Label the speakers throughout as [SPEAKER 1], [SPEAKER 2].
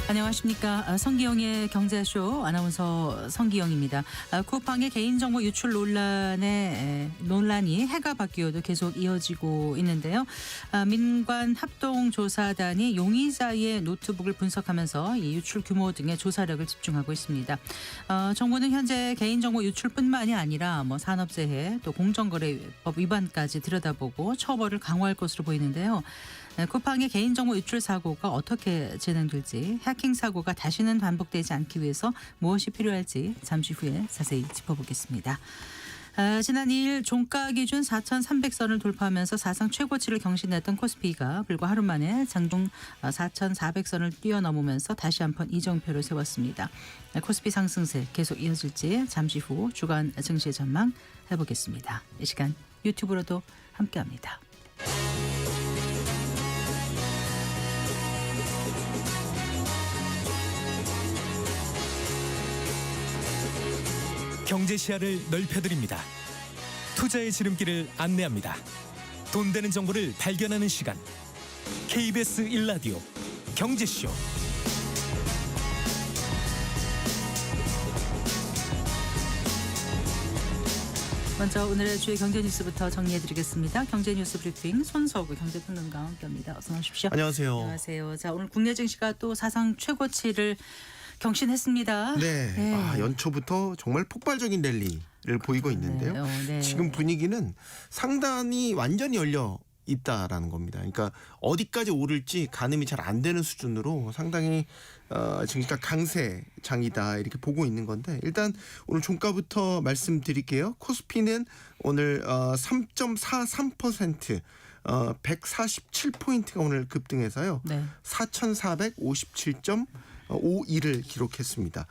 [SPEAKER 1] 안녕하십니까. 성기영의 경제쇼 아나운서 성기영입니다. 쿠팡의 개인정보 유출 논란이 해가 바뀌어도 계속 이어지고 있는데요. 민관 합동조사단이 용의자의 노트북을 분석하면서 이 유출 규모 등의 조사력을 집중하고 있습니다. 정부는 현재 개인정보 유출뿐만이 아니라 산업재해 또 공정거래법 위반까지 들여다보고 처벌을 강화할 것으로 보이는데요. 쿠팡의 개인정보 유출 사고가 어떻게 진행될지, 해킹 사고가 다시는 반복되지 않기 위해서 무엇이 필요할지 잠시 후에 자세히 짚어보겠습니다. 지난 2일 종가 기준 4,300선을 돌파하면서 사상 최고치를 경신했던 코스피가 불과 하루 만에 장중 4,400선을 뛰어넘으면서 다시 한번 이정표를 세웠습니다. 코스피 상승세 계속 이어질지 잠시 후 주간 증시 전망 해보겠습니다. 이 시간 유튜브로도 함께합니다.
[SPEAKER 2] 경제 시야를 넓혀드립니다. 투자의 지름길을 안내합니다. 돈 되는 정보를 발견하는 시간. KBS 1라디오 경제쇼.
[SPEAKER 1] 먼저 오늘의 주요 경제 뉴스부터 정리해드리겠습니다. 경제 뉴스 브리핑 손석우 경제평론가 함께합니다. 어서 오십시오.
[SPEAKER 3] 안녕하세요.
[SPEAKER 1] 안녕하세요. 자, 오늘 국내 증시가 또 사상 최고치를 경신했습니다.
[SPEAKER 3] 네. 연초부터 정말 폭발적인 랠리를 보이고 있는데요.
[SPEAKER 1] 네.
[SPEAKER 3] 지금 분위기는 상단이 완전히 열려 있다라는 겁니다. 그러니까 어디까지 오를지 가늠이 잘 안 되는 수준으로 상당히 증시가 강세장이다 이렇게 보고 있는 건데, 일단 오늘 종가부터 말씀드릴게요. 코스피는 오늘 3.43% 147포인트가 오늘 급등해서요. 네. 4,457.51을 기록했습니다.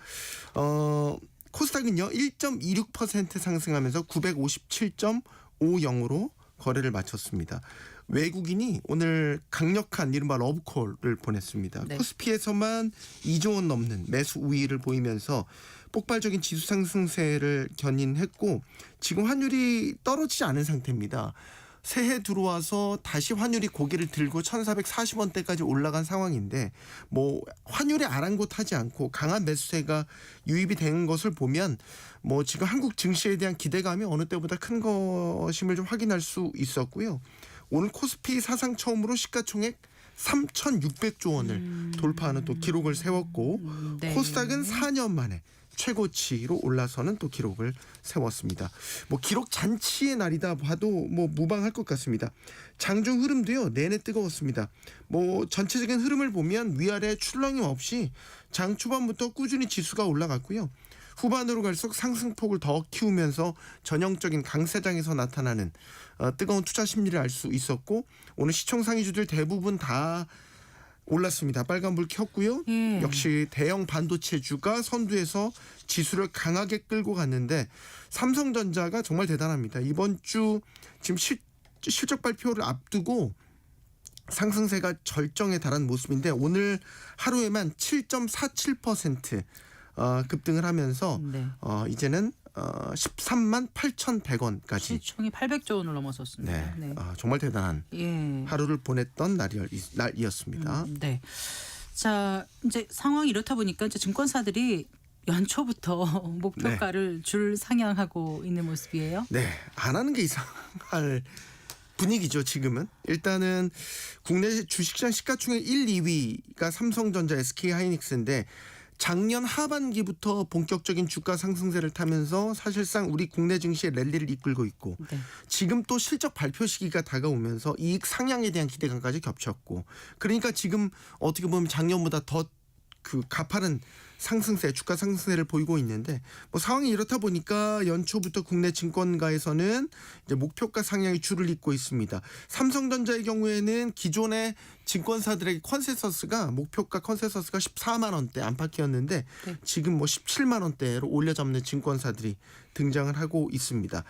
[SPEAKER 3] 코스닥은요 1.26% 상승하면서 957.50으로 거래를 마쳤습니다. 외국인이 오늘 강력한 이른바 러브콜을 보냈습니다. 네. 코스피에서만 2조 원 넘는 매수 우위를 보이면서 폭발적인 지수 상승세를 견인했고, 지금 환율이 떨어지지 않은 상태입니다. 새해 들어와서 다시 환율이 고개를 들고 1,440원대까지 올라간 상황인데, 환율이 아랑곳하지 않고 강한 매수세가 유입이 되는 것을 보면 지금 한국 증시에 대한 기대감이 어느 때보다 큰 것임을 좀 확인할 수 있었고요. 오늘 코스피 사상 처음으로 시가총액 3,600조 원을 돌파하는 또 기록을 세웠고, 네. 코스닥은 4년 만에 최고치로 올라서는 또 기록을 세웠습니다. 기록 잔치의 날이다 봐도 무방할 것 같습니다. 장중 흐름도요 내내 뜨거웠습니다. 전체적인 흐름을 보면 위아래 출렁임 없이 장 초반부터 꾸준히 지수가 올라갔고요. 후반으로 갈수록 상승폭을 더 키우면서 전형적인 강세장에서 나타나는 뜨거운 투자 심리를 알 수 있었고, 오늘 시총 상위주들 대부분 다 올랐습니다. 빨간불 켰고요. 역시 대형 반도체주가 선두에서 지수를 강하게 끌고 갔는데, 삼성전자가 정말 대단합니다. 이번 주 지금 실적 발표를 앞두고 상승세가 절정에 달한 모습인데, 오늘 하루에만 7.47% 급등을 하면서
[SPEAKER 1] 네.
[SPEAKER 3] 이제는 13만 8,100원까지
[SPEAKER 1] 시총이 800조 원을 넘어섰습니다.
[SPEAKER 3] 네.
[SPEAKER 1] 네.
[SPEAKER 3] 정말 대단한 하루를 보냈던 날이었습니다.
[SPEAKER 1] 네. 자, 이제 상황이 이렇다 보니까 이제 증권사들이 연초부터 목표가를 줄 상향하고 있는 모습이에요.
[SPEAKER 3] 네, 안 하는 게 이상할 분위기죠. 지금은 일단은 국내 주식시장 시가총액 1, 2위가 삼성전자, SK하이닉스인데, 작년 하반기부터 본격적인 주가 상승세를 타면서 사실상 우리 국내 증시의 랠리를 이끌고 있고, 네. 지금 또 실적 발표 시기가 다가오면서 이익 상향에 대한 기대감까지 겹쳤고, 그러니까 지금 어떻게 보면 작년보다 더 가파른 상승세, 주가 상승세를 보이고 있는데, 상황이 이렇다 보니까 연초부터 국내 증권가에서는 이제 목표가 상향이 줄을 잇고 있습니다. 삼성전자의 경우에는 기존의 증권사들에게 목표가 컨센서스가 14만 원대 안팎이었는데, 네. 지금 17만 원대로 올려잡는 증권사들이 등장을 하고 있습니다.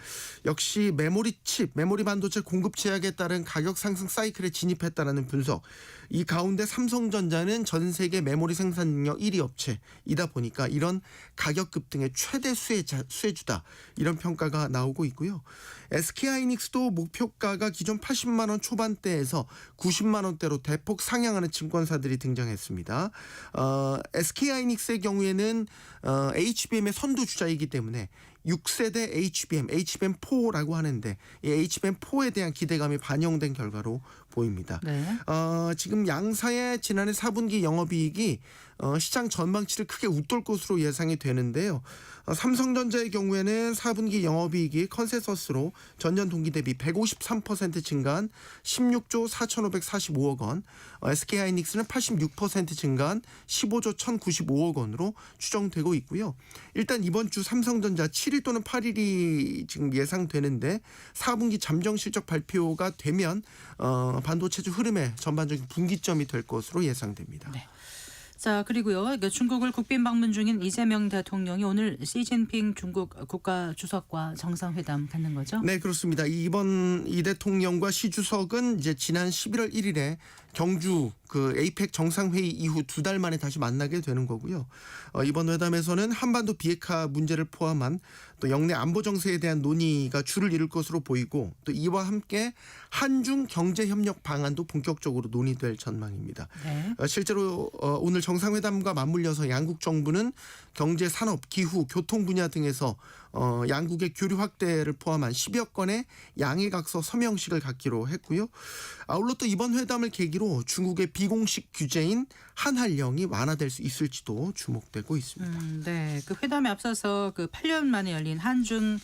[SPEAKER 3] 역시 메모리 반도체 공급 제약에 따른 가격 상승 사이클에 진입했다라는 분석. 이 가운데 삼성전자는 전 세계 메모리 생산 능력 1위 업체, 상황이다 보니까 이런 가격 급등의 최대 수혜주다 이런 평가가 나오고 있고요. SK하이닉스도 목표가가 기존 80만 원 초반대에서 90만 원대로 대폭 상향하는 증권사들이 등장했습니다. SK하이닉스의 경우에는 HBM의 선두 주자이기 때문에 6세대 HBM, HBM4라고 하는데 이 HBM4에 대한 기대감이 반영된 결과로 보입니다.
[SPEAKER 1] 네.
[SPEAKER 3] 지금 양사의 지난해 4분기 영업이익이 시장 전망치를 크게 웃돌 것으로 예상이 되는데요. 삼성전자의 경우에는 4분기 영업이익이 컨센서스로 전년 동기 대비 153% 증가한 16조 4,545억 원, SK하이닉스는 86% 증가한 15조 1,095억 원으로 추정되고 있고요. 일단 이번 주 삼성전자 7일 또는 8일이 지금 예상되는데 4분기 잠정 실적 발표가 되면 반도체주 흐름의 전반적인 분기점이 될 것으로 예상됩니다.
[SPEAKER 1] 네. 자, 그리고요. 그러니까 중국을 국빈 방문 중인 이재명 대통령이 오늘 시진핑 중국 국가 주석과 정상회담 갖는 거죠?
[SPEAKER 3] 네, 그렇습니다. 이번 이 대통령과 시 주석은 이제 지난 11월 1일에 경주 그 에이펙 정상회의 이후 2달 만에 다시 만나게 되는 거고요. 이번 회담에서는 한반도 비핵화 문제를 포함한 또 영내 안보 정세에 대한 논의가 주를 이룰 것으로 보이고 또 이와 함께 한중 경제 협력 방안도 본격적으로 논의될 전망입니다.
[SPEAKER 1] 네.
[SPEAKER 3] 실제로 오늘 정상회담과 맞물려서 양국 정부는 경제, 산업, 기후, 교통 분야 등에서 양국의 교류 확대를 포함한 10여 건의 양해각서 서명식을 갖기로 했고요. 아울러 또 이번 회담을 계기로 중국의 비공식 규제인 한한령이 완화될 수 있을지도 주목되고 있습니다.
[SPEAKER 1] 네. 그 회담에 앞서서 그 8년 만에 열린 한중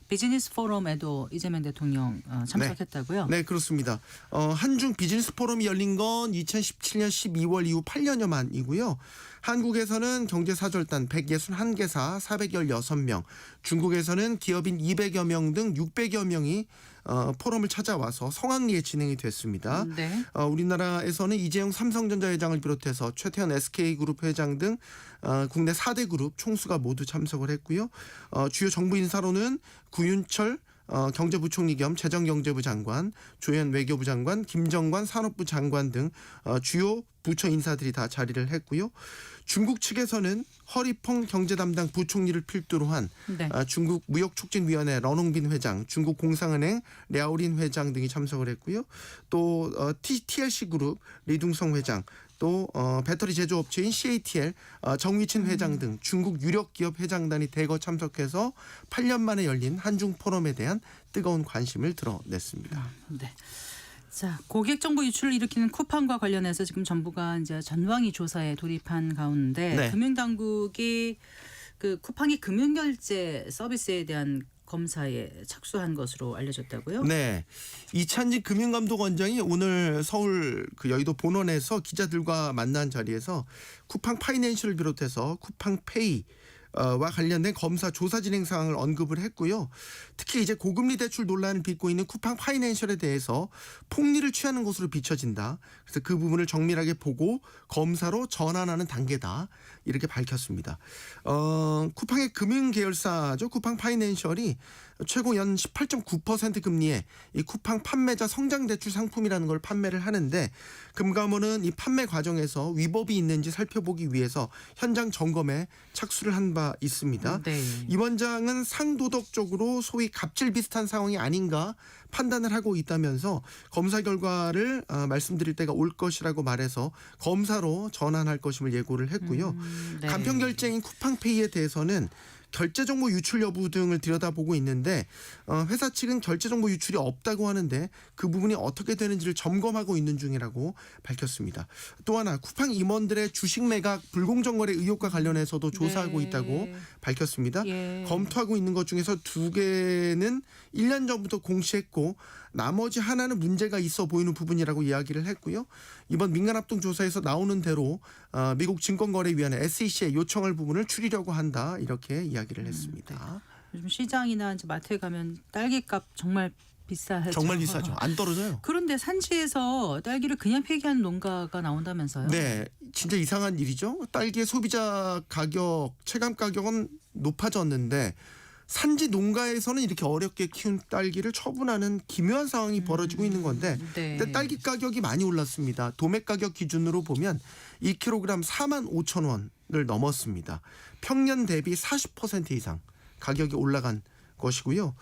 [SPEAKER 1] 비즈니스 포럼에도 이재명 대통령 참석했다고요?
[SPEAKER 3] 네, 그렇습니다. 한중 비즈니스 포럼이 열린 건 2017년 12월 이후 8년여 만이고요. 한국에서는 경제사절단 161개사 416명, 중국에서는 기업인 200여 명 등 600여 명이 포럼을 찾아와서 성황리에 진행이 됐습니다.
[SPEAKER 1] 네.
[SPEAKER 3] 우리나라에서는 이재용 삼성전자 회장을 비롯해서 최태원 SK그룹 회장 등 국내 4대 그룹 총수가 모두 참석을 했고요. 주요 정부 인사로는 구윤철 경제부총리 겸 재정경제부 장관, 조현 외교부 장관, 김정관 산업부 장관 등 주요 부처 인사들이 다 자리를 했고요. 중국 측에서는 허리펑 경제담당 부총리를 필두로 한
[SPEAKER 1] 네.
[SPEAKER 3] 중국 무역촉진위원회 러농빈 회장, 중국 공상은행 랴오린 회장 등이 참석을 했고요. 또 TLC 그룹 리둥성 회장, 또 배터리 제조업체인 CATL 정위친 회장 등 중국 유력 기업 회장단이 대거 참석해서 8년 만에 열린 한중 포럼에 대한 뜨거운 관심을 드러냈습니다.
[SPEAKER 1] 네. 자, 고객 정보 유출을 일으키는 쿠팡과 관련해서 지금 정부가 이제 전방위 조사에 돌입한 가운데
[SPEAKER 3] 네.
[SPEAKER 1] 금융당국이 그 쿠팡이 금융결제 서비스에 대한 검사에 착수한 것으로 알려졌다고요?
[SPEAKER 3] 네, 이찬진 금융감독원장이 오늘 서울 그 여의도 본원에서 기자들과 만난 자리에서 쿠팡 파이낸셜을 비롯해서 쿠팡페이 와 관련된 검사 조사 진행 사항을 언급을 했고요. 특히 이제 고금리 대출 논란을 빚고 있는 쿠팡 파이낸셜에 대해서 폭리를 취하는 것으로 비춰진다. 그래서 그 부분을 정밀하게 보고 검사로 전환하는 단계다. 이렇게 밝혔습니다. 쿠팡의 금융 계열사죠. 쿠팡 파이낸셜이 최고 연 18.9% 금리에 이 쿠팡 판매자 성장 대출 상품이라는 걸 판매를 하는데 금감원은 이 판매 과정에서 위법이 있는지 살펴보기 위해서 현장 점검에 착수를 한 바 있습니다.
[SPEAKER 1] 네.
[SPEAKER 3] 이 원장은 상도덕적으로 소위 갑질 비슷한 상황이 아닌가 판단을 하고 있다면서 검사 결과를 말씀드릴 때가 올 것이라고 말해서 검사로 전환할 것임을 예고를 했고요.
[SPEAKER 1] 네.
[SPEAKER 3] 간편 결제인 쿠팡페이에 대해서는 결제 정보 유출 여부 등을 들여다보고 있는데 회사 측은 결제 정보 유출이 없다고 하는데 그 부분이 어떻게 되는지를 점검하고 있는 중이라고 밝혔습니다. 또 하나 쿠팡 임원들의 주식 매각 불공정 거래 의혹과 관련해서도 조사하고
[SPEAKER 1] 네.
[SPEAKER 3] 있다고 밝혔습니다.
[SPEAKER 1] 예.
[SPEAKER 3] 검토하고 있는 것 중에서 2개는 1년 전부터 공시했고 나머지 하나는 문제가 있어 보이는 부분이라고 이야기를 했고요. 이번 민간합동 조사에서 나오는 대로 미국 증권거래위원회 SEC의 요청할 부분을 줄이려고 한다 이렇게 이야기를 했습니다.
[SPEAKER 1] 요즘 시장이나 이제 마트에 가면 딸기값 정말 비싸죠.
[SPEAKER 3] 정말 비싸죠. 안 떨어져요.
[SPEAKER 1] 그런데 산지에서 딸기를 그냥 폐기하는 농가가 나온다면서요?
[SPEAKER 3] 네, 진짜 이상한 일이죠. 딸기의 소비자 가격, 체감 가격은 높아졌는데 산지 농가에서는 이렇게 어렵게 키운 딸기를 처분하는 기묘한 상황이 벌어지고 있는 건데
[SPEAKER 1] 네.
[SPEAKER 3] 근데 딸기 가격이 많이 올랐습니다. 도매 가격 기준으로 보면 2kg 4만 5천 원 원을 넘었습니다. 평년 대비 40% 이상 가격이 올라간 것이고요.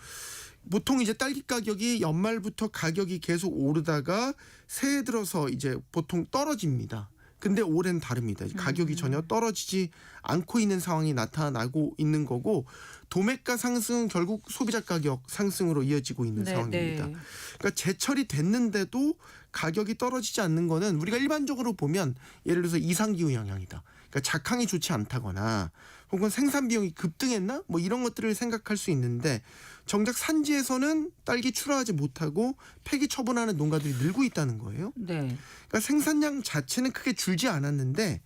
[SPEAKER 3] 보통 이제 딸기 가격이 연말부터 가격이 계속 오르다가 새해 들어서 이제 보통 떨어집니다. 근데 올해는 다릅니다. 가격이 전혀 떨어지지 않고 있는 상황이 나타나고 있는 거고 도매가 상승은 결국 소비자 가격 상승으로 이어지고 있는 상황입니다. 그러니까 제철이 됐는데도 가격이 떨어지지 않는 거는 우리가 일반적으로 보면 예를 들어서 이상기후 영향이다. 그러니까 작황이 좋지 않다거나 혹은 생산 비용이 급등했나? 뭐 이런 것들을 생각할 수 있는데 정작 산지에서는 딸기 출하하지 못하고 폐기 처분하는 농가들이 늘고 있다는 거예요.
[SPEAKER 1] 네.
[SPEAKER 3] 그러니까 생산량 자체는 크게 줄지 않았는데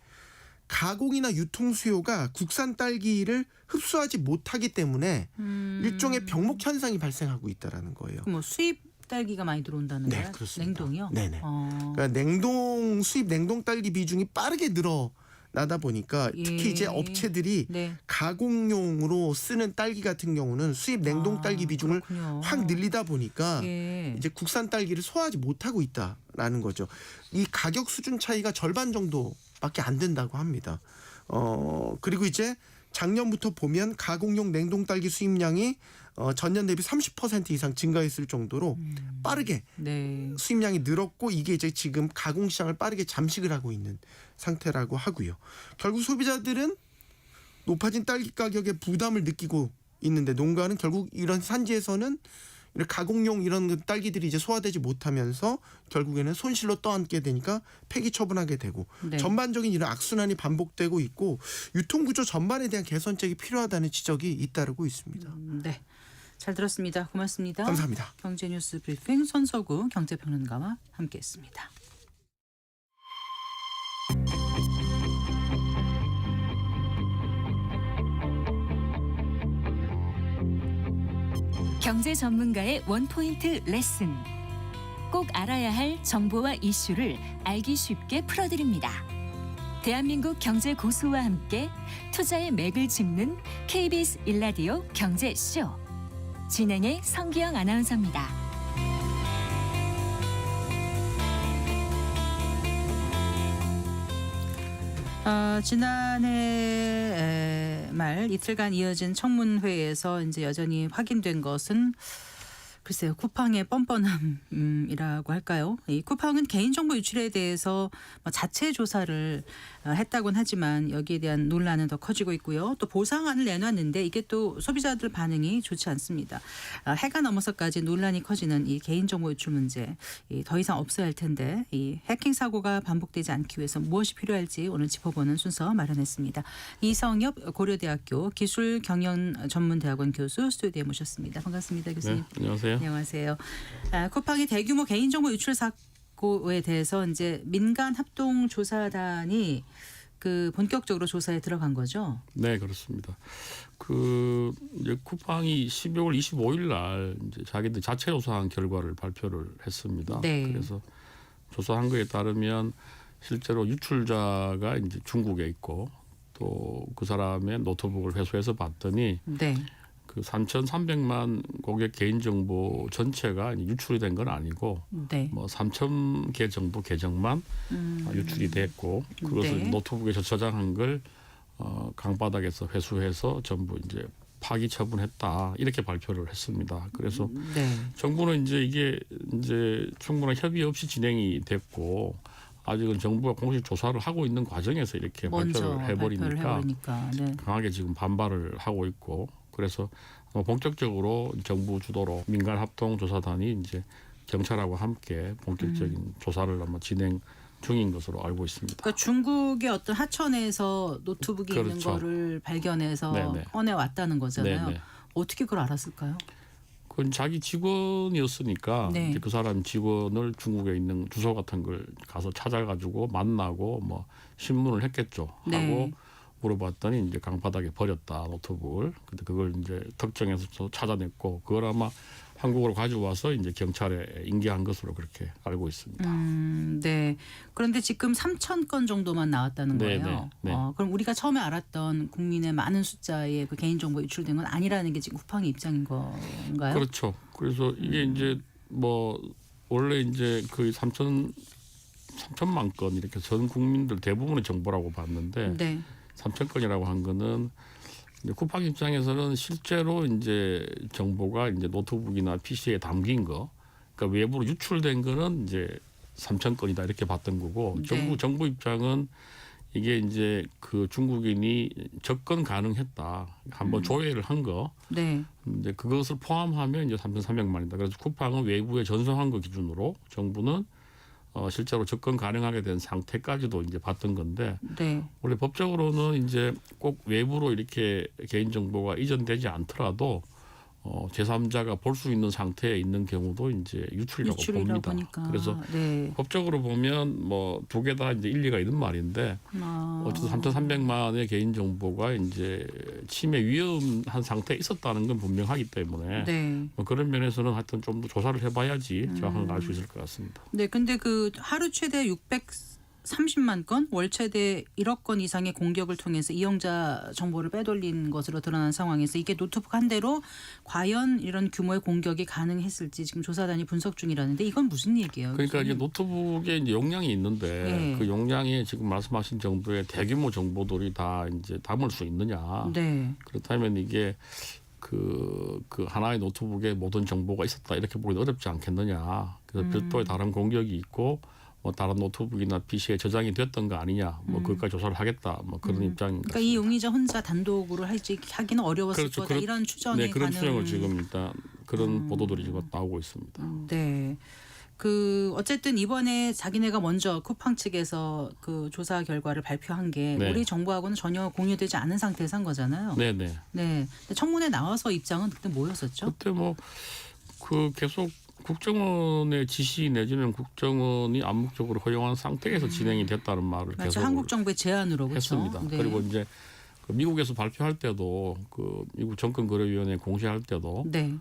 [SPEAKER 3] 가공이나 유통 수요가 국산 딸기를 흡수하지 못하기 때문에 일종의 병목 현상이 발생하고 있다라는 거예요.
[SPEAKER 1] 뭐 수입 딸기가 많이 들어온다는
[SPEAKER 3] 네,
[SPEAKER 1] 거예요?
[SPEAKER 3] 그렇습니다.
[SPEAKER 1] 냉동이요?
[SPEAKER 3] 네네. 그러니까 수입 냉동 딸기 비중이 빠르게 늘어나다 보니까 특히 이제 업체들이
[SPEAKER 1] 네.
[SPEAKER 3] 가공용으로 쓰는 딸기 같은 경우는 수입 냉동 딸기 비중을
[SPEAKER 1] 그렇군요.
[SPEAKER 3] 확 늘리다 보니까
[SPEAKER 1] 예.
[SPEAKER 3] 이제 국산 딸기를 소화하지 못하고 있다라는 거죠. 이 가격 수준 차이가 절반 정도밖에 안 된다고 합니다. 그리고 이제 작년부터 보면 가공용 냉동 딸기 수입량이 전년 대비 30% 이상 증가했을 정도로 빠르게
[SPEAKER 1] 네.
[SPEAKER 3] 수입량이 늘었고 이게 이제 지금 가공 시장을 빠르게 잠식을 하고 있는 상태라고 하고요. 결국 소비자들은 높아진 딸기 가격에 부담을 느끼고 있는데 농가는 결국 이런 산지에서는 이런 가공용 이런 딸기들이 이제 소화되지 못하면서 결국에는 손실로 떠안게 되니까 폐기 처분하게 되고
[SPEAKER 1] 네.
[SPEAKER 3] 전반적인 이런 악순환이 반복되고 있고 유통구조 전반에 대한 개선책이 필요하다는 지적이 잇따르고 있습니다.
[SPEAKER 1] 네. 잘 들었습니다. 고맙습니다.
[SPEAKER 3] 감사합니다.
[SPEAKER 1] 경제뉴스 브리핑 손석우 경제평론가와 함께했습니다.
[SPEAKER 4] 경제 전문가의 원포인트 레슨. 꼭 알아야 할 정보와 이슈를 알기 쉽게 풀어드립니다. 대한민국 경제 고수와 함께 투자의 맥을 짚는 KBS 일라디오 경제쇼. 진행의 성기영 아나운서입니다.
[SPEAKER 1] 지난해 말 이틀간 이어진 청문회에서 이제 여전히 확인된 것은 글쎄요, 쿠팡의 뻔뻔함이라고 할까요? 이 쿠팡은 개인정보 유출에 대해서 자체 조사를 했다곤 하지만 여기에 대한 논란은 더 커지고 있고요. 또 보상안을 내놨는데 이게 또 소비자들 반응이 좋지 않습니다. 해가 넘어서까지 논란이 커지는 이 개인정보 유출 문제 더 이상 없어야 할 텐데 이 해킹 사고가 반복되지 않기 위해서 무엇이 필요할지 오늘 짚어보는 순서 마련했습니다. 이성엽 고려대학교 기술경영전문대학원 교수 스튜디오에 모셨습니다. 반갑습니다, 교수님.
[SPEAKER 5] 네, 안녕하세요.
[SPEAKER 1] 안녕하세요. 쿠팡의 대규모 개인정보 유출 사고에 대해서 이제 민간 합동 조사단이 본격적으로 조사에 들어간 거죠.
[SPEAKER 5] 네, 그렇습니다. 이제 쿠팡이 12월 25일 날 이제 자기들 자체 조사한 결과를 발표를 했습니다.
[SPEAKER 1] 네.
[SPEAKER 5] 그래서 조사한 거에 따르면 실제로 유출자가 이제 중국에 있고 또 그 사람의 노트북을 회수해서 봤더니
[SPEAKER 1] 네.
[SPEAKER 5] 3,300만 고객 개인정보 전체가 유출이 된 건 아니고
[SPEAKER 1] 네.
[SPEAKER 5] 3,000개 정도 계정만 유출이 됐고 그것을
[SPEAKER 1] 네.
[SPEAKER 5] 노트북에 저장한 걸 강바닥에서 회수해서 전부 이제 파기 처분했다 이렇게 발표를 했습니다. 그래서
[SPEAKER 1] 네.
[SPEAKER 5] 정부는 이제 이게 이제 충분한 협의 없이 진행이 됐고 아직은 정부가 공식 조사를 하고 있는 과정에서 이렇게 발표를 해버리니까
[SPEAKER 1] 네.
[SPEAKER 5] 강하게 지금 반발을 하고 있고. 그래서 본격적으로 정부 주도로 민간 합동 조사단이 이제 경찰하고 함께 본격적인 조사를 아마 진행 중인 것으로 알고 있습니다.
[SPEAKER 1] 그러니까 중국의 어떤 하천에서 노트북이 있는
[SPEAKER 5] 그렇죠.
[SPEAKER 1] 거를 발견해서
[SPEAKER 5] 네네.
[SPEAKER 1] 꺼내 왔다는 거잖아요.
[SPEAKER 5] 네네.
[SPEAKER 1] 어떻게 그걸 알았을까요?
[SPEAKER 5] 그건 자기 직원이었으니까
[SPEAKER 1] 네.
[SPEAKER 5] 이제 그 사람 직원을 중국에 있는 주소 같은 걸 가서 찾아가지고 만나고 뭐 신문을 했겠죠. 하고
[SPEAKER 1] 네.
[SPEAKER 5] 물어봤더니 이제 강바닥에 버렸다 노트북을. 근데 그걸 이제 특정해서 찾아냈고 그걸 아마 한국으로 가져와서 이제 경찰에 인계한 것으로 그렇게 알고 있습니다.
[SPEAKER 1] 네. 그런데 지금 3,000건 정도만 나왔다는
[SPEAKER 5] 네,
[SPEAKER 1] 거예요.
[SPEAKER 5] 네, 네.
[SPEAKER 1] 그럼 우리가 처음에 알았던 국민의 많은 숫자의 그 개인정보 유출된 건 아니라는 게 지금 쿠팡의 입장인 건가요?
[SPEAKER 5] 그렇죠. 그래서 이게 이제 원래 이제 거의 3천만 건 이렇게 전 국민들 대부분의 정보라고 봤는데
[SPEAKER 1] 네.
[SPEAKER 5] 3천 건이라고 한 거는 이제 쿠팡 입장에서는 실제로 이제 정보가 이제 노트북이나 PC에 담긴 거, 그러니까 외부로 유출된 거는 이제 3천 건이다 이렇게 봤던 거고
[SPEAKER 1] 네.
[SPEAKER 5] 정부 입장은 이게 이제 그 중국인이 접근 가능했다. 한번 조회를 한 거.
[SPEAKER 1] 네.
[SPEAKER 5] 이제 그것을 포함하면 이제 3,300만이다. 그래서 쿠팡은 외부에 전송한 거 기준으로 정부는 실제로 접근 가능하게 된 상태까지도 이제 봤던 건데
[SPEAKER 1] 네.
[SPEAKER 5] 원래 법적으로는 이제 꼭 외부로 이렇게 개인 정보가 이전되지 않더라도 제3자가 볼 수 있는 상태에 있는 경우도 이제 유출이라고 봅니다.
[SPEAKER 1] 보니까.
[SPEAKER 5] 그래서
[SPEAKER 1] 네.
[SPEAKER 5] 법적으로 보면 뭐 두 개 다 이제 일리가 있는 말인데 어쨌든 3,300만의 개인 정보가 이제 침해 위험한 상태에 있었다는 건 분명하기 때문에
[SPEAKER 1] 네.
[SPEAKER 5] 뭐 그런 면에서는 하여튼 좀 더 조사를 해봐야지 정확한 걸 알 수 있을 것 같습니다.
[SPEAKER 1] 네, 근데 그 하루 최대 630만 건, 월 최대 1억 건 이상의 공격을 통해서 이용자 정보를 빼돌린 것으로 드러난 상황에서 이게 노트북 한 대로 과연 이런 규모의 공격이 가능했을지 지금 조사단이 분석 중이라는데 이건 무슨 얘기예요?
[SPEAKER 5] 그러니까 이제 노트북에 이제 용량이 있는데
[SPEAKER 1] 네.
[SPEAKER 5] 그 용량에 지금 말씀하신 정도의 대규모 정보들이 다 이제 담을 수 있느냐?
[SPEAKER 1] 네.
[SPEAKER 5] 그렇다면 이게 그 하나의 노트북에 모든 정보가 있었다 이렇게 보기도 어렵지 않겠느냐. 그래서 별도의 다른 공격이 있고 뭐 다른 노트북이나 PC에 저장이 됐던 거 아니냐. 뭐 그것까지 조사를 하겠다. 뭐 그런 입장인 것
[SPEAKER 1] 그러니까 이
[SPEAKER 5] 같습니다.
[SPEAKER 1] 용의자 혼자 단독으로 하기는 어려웠을
[SPEAKER 5] 그렇죠.
[SPEAKER 1] 거다. 이런 추정이
[SPEAKER 5] 네, 그런
[SPEAKER 1] 가능.
[SPEAKER 5] 추정을 지금 일단 그런 보도들이 지금 나오고 있습니다.
[SPEAKER 1] 네. 그 어쨌든 이번에 자기네가 먼저 쿠팡 측에서 그 조사 결과를 발표한 게
[SPEAKER 5] 네.
[SPEAKER 1] 우리 정부하고는 전혀 공유되지 않은 상태에서 한 거잖아요.
[SPEAKER 5] 네, 네.
[SPEAKER 1] 네. 근데 청문회 나와서 입장은 그때 뭐였었죠?
[SPEAKER 5] 그때 뭐 그 계속 국정원의 지시 내지는 국정원이 암묵적으로 허용한 상태에서 진행이 됐다는 말을
[SPEAKER 1] 맞죠.
[SPEAKER 5] 계속
[SPEAKER 1] 한국 정부의 제안으로 그렇죠.
[SPEAKER 5] 했습니다.
[SPEAKER 1] 네.
[SPEAKER 5] 그리고 이제 그 미국에서 발표할 때도 그 미국 정권거래위원회 공시할 때도
[SPEAKER 1] 네.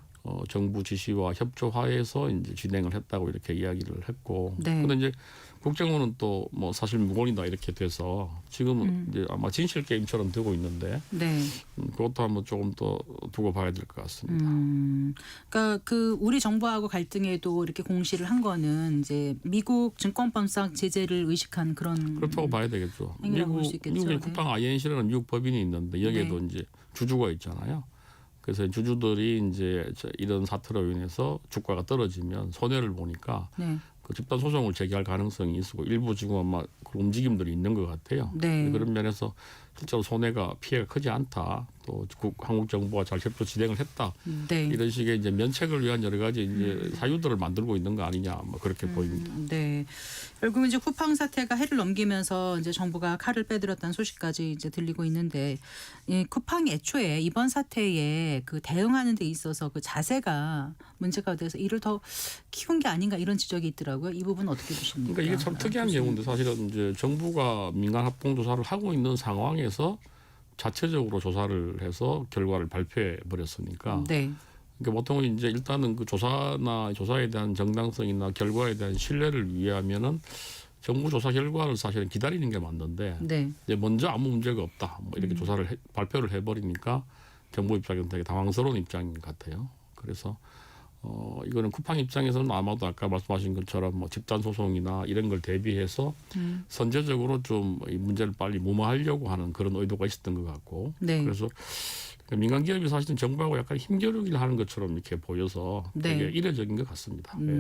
[SPEAKER 5] 정부 지시와 협조하에서 이제 진행을 했다고 이렇게 이야기를 했고,
[SPEAKER 1] 네.
[SPEAKER 5] 근데 이제 국정원은 또 뭐 사실 무근이다 이렇게 돼서 지금은 이제 아마 진실 게임처럼 되고 있는데
[SPEAKER 1] 네.
[SPEAKER 5] 그것도 한번 조금 더 두고 봐야 될 것 같습니다.
[SPEAKER 1] 그러니까 그 우리 정부하고 갈등에도 이렇게 공시를 한 거는 이제 미국 증권법상 제재를 의식한 그런
[SPEAKER 5] 그렇다고 봐야 되겠죠.
[SPEAKER 1] 행위라고 볼수 있겠죠.
[SPEAKER 5] 미국에
[SPEAKER 1] 네.
[SPEAKER 5] 쿠팡 INC라는 미국 법인이 있는데 여기에도
[SPEAKER 1] 네.
[SPEAKER 5] 이제 주주가 있잖아요. 그래서 주주들이 이제 이런 사태로 인해서 주가가 떨어지면 손해를 보니까
[SPEAKER 1] 네.
[SPEAKER 5] 그 집단 소송을 제기할 가능성이 있고 일부 지금 아마 그 움직임들이 있는 것 같아요.
[SPEAKER 1] 네.
[SPEAKER 5] 그런 면에서 실제로 손해가 피해가 크지 않다. 또 한국 정부가 잘 협조 진행을 했다.
[SPEAKER 1] 네.
[SPEAKER 5] 이런 식의 이제 면책을 위한 여러 가지 이제 사유들을 만들고 있는 거 아니냐, 뭐 그렇게 보입니다.
[SPEAKER 1] 네. 결국 이제 쿠팡 사태가 해를 넘기면서 이제 정부가 칼을 빼들었다는 소식까지 이제 들리고 있는데 이 쿠팡이 애초에 이번 사태에 그 대응하는 데 있어서 그 자세가 문제가 돼서 이를 더 키운 게 아닌가 이런 지적이 있더라고요. 이 부분은 어떻게 보십니까?
[SPEAKER 5] 그러니까 이게 참 특이한 경우인데 사실은 이제 정부가 민간 합동 조사를 하고 있는 상황에서 자체적으로 조사를 해서 결과를 발표해 버렸으니까.
[SPEAKER 1] 네.
[SPEAKER 5] 그러니까 보통은 이제 일단은 그 조사에 대한 정당성이나 결과에 대한 신뢰를 위하면은 정부 조사 결과를 사실은 기다리는 게 맞는데
[SPEAKER 1] 네.
[SPEAKER 5] 이제 먼저 아무 문제가 없다 뭐 이렇게 발표를 해버리니까 정부 입장에서 되게 당황스러운 입장인 것 같아요. 그래서 이거는 쿠팡 입장에서는 아마도 아까 말씀하신 것처럼 뭐 집단 소송이나 이런 걸 대비해서 선제적으로 좀 이 문제를 빨리 무마하려고 하는 그런 의도가 있었던 것 같고,
[SPEAKER 1] 네.
[SPEAKER 5] 그래서 민간 기업이 사실은 정부하고 약간 힘겨루기를 하는 것처럼 이렇게 보여서
[SPEAKER 1] 네.
[SPEAKER 5] 되게 이례적인 것 같습니다. 네.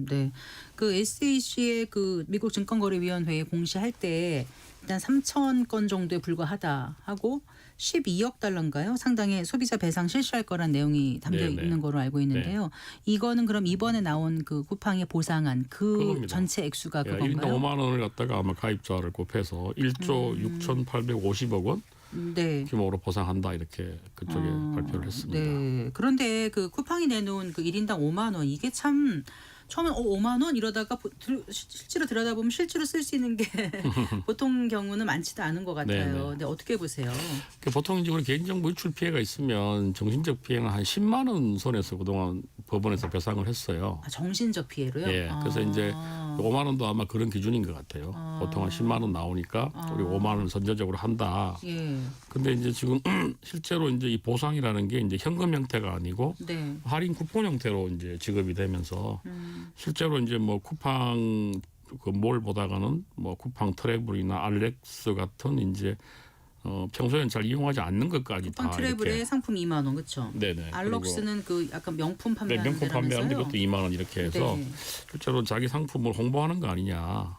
[SPEAKER 1] 네. 그 SEC의 그 미국 증권거래위원회에 공시할 때 일단 3천 건 정도에 불과하다 하고 12억 달러인가요? 상당의 소비자 배상 실시할 거란 내용이 담겨
[SPEAKER 5] 네, 네.
[SPEAKER 1] 있는 거로 알고 있는데요. 이거는 그럼 이번에 나온 그 쿠팡이 보상한 그
[SPEAKER 5] 그겁니다.
[SPEAKER 1] 전체 액수가
[SPEAKER 5] 예, 1인당
[SPEAKER 1] 그건가요?
[SPEAKER 5] 5만 원을 갖다가 아마 가입자를 곱해서 1조 6,850억 원
[SPEAKER 1] 네.
[SPEAKER 5] 규모로 보상한다 이렇게 그쪽에 발표를 했습니다.
[SPEAKER 1] 네. 그런데 그 쿠팡이 내놓은 그 1인당 5만 원 이게 참 처음에 5만 원 이러다가 실제로 들여다보면 실제로 쓸 수 있는 게 보통 경우는 많지도 않은 것 같아요.
[SPEAKER 5] 네, 네.
[SPEAKER 1] 근데 어떻게 보세요?
[SPEAKER 5] 보통 이제 우리 개인정보 유출 피해가 있으면 정신적 피해는 한 10만 원 선에서 그동안 법원에서 배상을 했어요.
[SPEAKER 1] 아, 정신적 피해로요?
[SPEAKER 5] 예, 그래서 이제 5만 원도 아마 그런 기준인 것 같아요. 보통 한 10만 원 나오니까 우리 5만 원 선제적으로 한다.
[SPEAKER 1] 예.
[SPEAKER 5] 근데 이제 지금 실제로 이제 이 보상이라는 게 이제 현금 형태가 아니고
[SPEAKER 1] 네.
[SPEAKER 5] 할인 쿠폰 형태로 이제 지급이 되면서 실제로 이제 뭐 쿠팡 그 몰 보다가는 뭐 쿠팡 트래블이나 알렉스 같은 이제 평소에는 잘 이용하지 않는 것까지
[SPEAKER 1] 쿠팡
[SPEAKER 5] 다
[SPEAKER 1] 트래블에
[SPEAKER 5] 이렇게.
[SPEAKER 1] 상품 2만 원 그렇죠?
[SPEAKER 5] 네네.
[SPEAKER 1] 알록스는 그 약간 명품
[SPEAKER 5] 그리고, 네,
[SPEAKER 1] 판매하는
[SPEAKER 5] 명품 판매하는
[SPEAKER 1] 데라면서요?
[SPEAKER 5] 것도 2만 원 이렇게 해서
[SPEAKER 1] 네.
[SPEAKER 5] 실제로 자기 상품을 홍보하는 거 아니냐.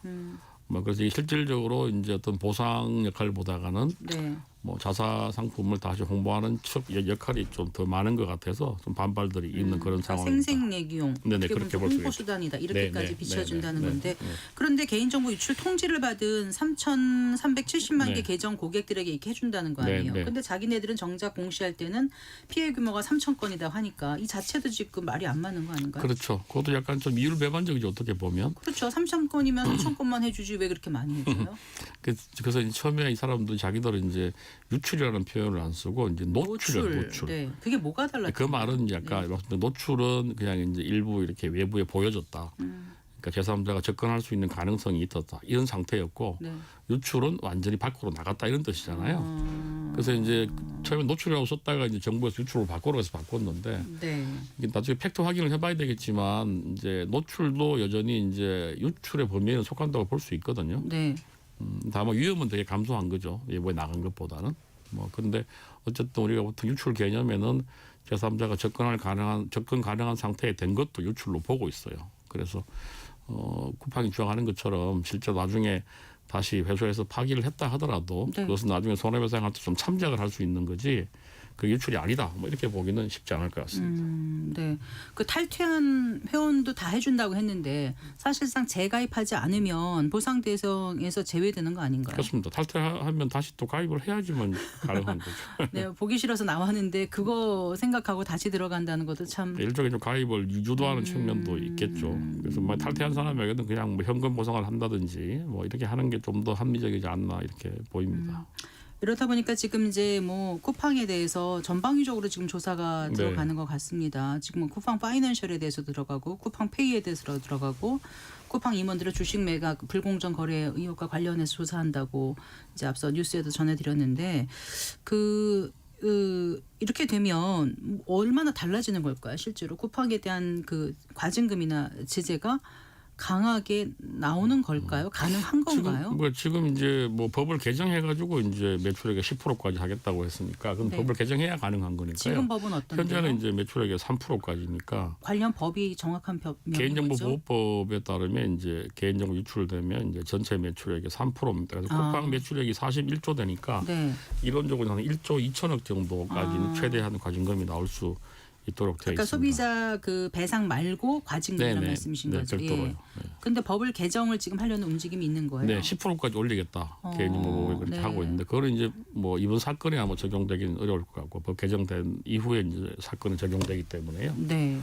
[SPEAKER 5] 뭐 그래서 이게 실질적으로 이제 어떤 보상 역할보다가는
[SPEAKER 1] 네.
[SPEAKER 5] 뭐 자사 상품을 다시 홍보하는 역할이 좀 더 많은 것 같아서 좀 반발들이 있는 그런
[SPEAKER 1] 그러니까
[SPEAKER 5] 상황입니다.
[SPEAKER 1] 생색내기용
[SPEAKER 5] 네네,
[SPEAKER 1] 어떻게 보면
[SPEAKER 5] 그렇게 볼
[SPEAKER 1] 홍보
[SPEAKER 5] 수가
[SPEAKER 1] 수단이다
[SPEAKER 5] 네,
[SPEAKER 1] 이렇게까지
[SPEAKER 5] 네,
[SPEAKER 1] 비춰진다는
[SPEAKER 5] 네, 네,
[SPEAKER 1] 건데
[SPEAKER 5] 네.
[SPEAKER 1] 그런데 개인정보 유출 통지를 받은 3,370만 개
[SPEAKER 5] 네.
[SPEAKER 1] 계정 고객들에게 이렇게 해준다는 거
[SPEAKER 5] 네,
[SPEAKER 1] 아니에요?
[SPEAKER 5] 네.
[SPEAKER 1] 근데 자기네들은 정작 공시할 때는 피해 규모가 3천 건이다 하니까 이 자체도 지금 말이 안 맞는 거 아닌가요?
[SPEAKER 5] 그렇죠. 그것도 약간 좀 이율배반적이죠. 어떻게 보면.
[SPEAKER 1] 그렇죠. 3천 건이면 3천 건만 해주지 왜 그렇게 많이 해줘요?
[SPEAKER 5] 그래서 이제 처음에 이 사람들이 자기들은 이제 유출이라는 표현을 안 쓰고 이제 노출이에요. 노출.
[SPEAKER 1] 네. 그게 뭐가 달라요?
[SPEAKER 5] 그 말은 이제 아까 말씀드린 노출은 그냥 이제 일부 이렇게 외부에 보여줬다. 그러니까 제3자가 접근할 수 있는 가능성이 있었다. 이런 상태였고
[SPEAKER 1] 네.
[SPEAKER 5] 유출은 완전히 밖으로 나갔다 이런 뜻이잖아요. 그래서 이제 처음에 노출이라고 썼다가 이제 정부에서 유출로 바꾸라고 해서 바꿨는데
[SPEAKER 1] 네.
[SPEAKER 5] 이게 나중에 팩트 확인을 해봐야 되겠지만 이제 노출도 여전히 이제 유출의 범위에는 속한다고 볼 수 있거든요.
[SPEAKER 1] 네.
[SPEAKER 5] 다만 위험은 되게 감소한 거죠. 예보에 나간 것보다는. 뭐 그런데 어쨌든 우리가 보통 유출 개념에는 제3자가 접근 가능한 상태에 된 것도 유출로 보고 있어요. 그래서 쿠팡이 주장하는 것처럼 실제 나중에 다시 회수해서 파기를 했다 하더라도
[SPEAKER 1] 네.
[SPEAKER 5] 그것은 나중에 손해배상한테 좀 참작을 할 수 있는 거지 그 유출이 아니다. 뭐 이렇게 보기는 쉽지 않을 것 같습니다.
[SPEAKER 1] 네. 그 탈퇴한 회원도 다 해준다고 했는데 사실상 재가입하지 않으면 보상 대상에서 제외되는 거 아닌가요?
[SPEAKER 5] 그렇습니다. 탈퇴하면 다시 또 가입을 해야지만 가능한 거죠.
[SPEAKER 1] 네, 보기 싫어서 나왔는데 그거 생각하고 다시 들어간다는 것도 참.
[SPEAKER 5] 일종의 좀 가입을 유도하는 측면도 있겠죠. 그래서 뭐 탈퇴한 사람에게는 그냥 뭐 현금 보상을 한다든지 뭐 이렇게 하는 게 좀 더 합리적이지 않나 이렇게 보입니다.
[SPEAKER 1] 이렇다 보니까 지금 이제 뭐 쿠팡에 대해서 전방위적으로 지금 조사가
[SPEAKER 5] 네.
[SPEAKER 1] 들어가는 것 같습니다. 지금 뭐 쿠팡 파이낸셜에 대해서 들어가고 쿠팡 페이에 대해서 들어가고 쿠팡 임원들의 주식 매각 불공정 거래 의혹과 관련해서 조사한다고 이제 앞서 뉴스에도 전해드렸는데 이렇게 되면 얼마나 달라지는 걸까요? 실제로 쿠팡에 대한 그 과징금이나 제재가 강하게 나오는 걸까요? 가능한 건가요?
[SPEAKER 5] 지금 이제 뭐 법을 개정해가지고 이제 매출액의 10%까지 하겠다고 했으니까 그건
[SPEAKER 1] 네.
[SPEAKER 5] 법을 개정해야 가능한 거니까요.
[SPEAKER 1] 지금 법은 어떤데요?
[SPEAKER 5] 현재는 이제 매출액의 3%까지니까
[SPEAKER 1] 관련 법이 정확한 명이죠?
[SPEAKER 5] 개인정보보호법에 따르면 이제 개인정보 유출되면 이제 전체 매출액의 3%입니다. 그래서 쿠팡 매출액이 41조 되니까
[SPEAKER 1] 네.
[SPEAKER 5] 이론적으로 한 1조 2천억 정도까지는 최대한 과징금이 나올 수 있도록 되어
[SPEAKER 1] 그러니까
[SPEAKER 5] 있습니다.
[SPEAKER 1] 소비자 그 배상 말고 과징금이라는
[SPEAKER 5] 네네.
[SPEAKER 1] 말씀이신
[SPEAKER 5] 네,
[SPEAKER 1] 거죠.
[SPEAKER 5] 별도로요.
[SPEAKER 1] 예.
[SPEAKER 5] 네.
[SPEAKER 1] 근데 법을 개정을 지금 하려는 움직임이 있는 거예요.
[SPEAKER 5] 네, 10%까지 올리겠다. 개인정보보호에 그렇게
[SPEAKER 1] 네.
[SPEAKER 5] 하고 있는데 그거는 이제 뭐 이번 사건에 아마 적용되기는 어려울 것 같고 법 개정된 이후에 이제 사건은 적용되기 때문에요.
[SPEAKER 1] 네.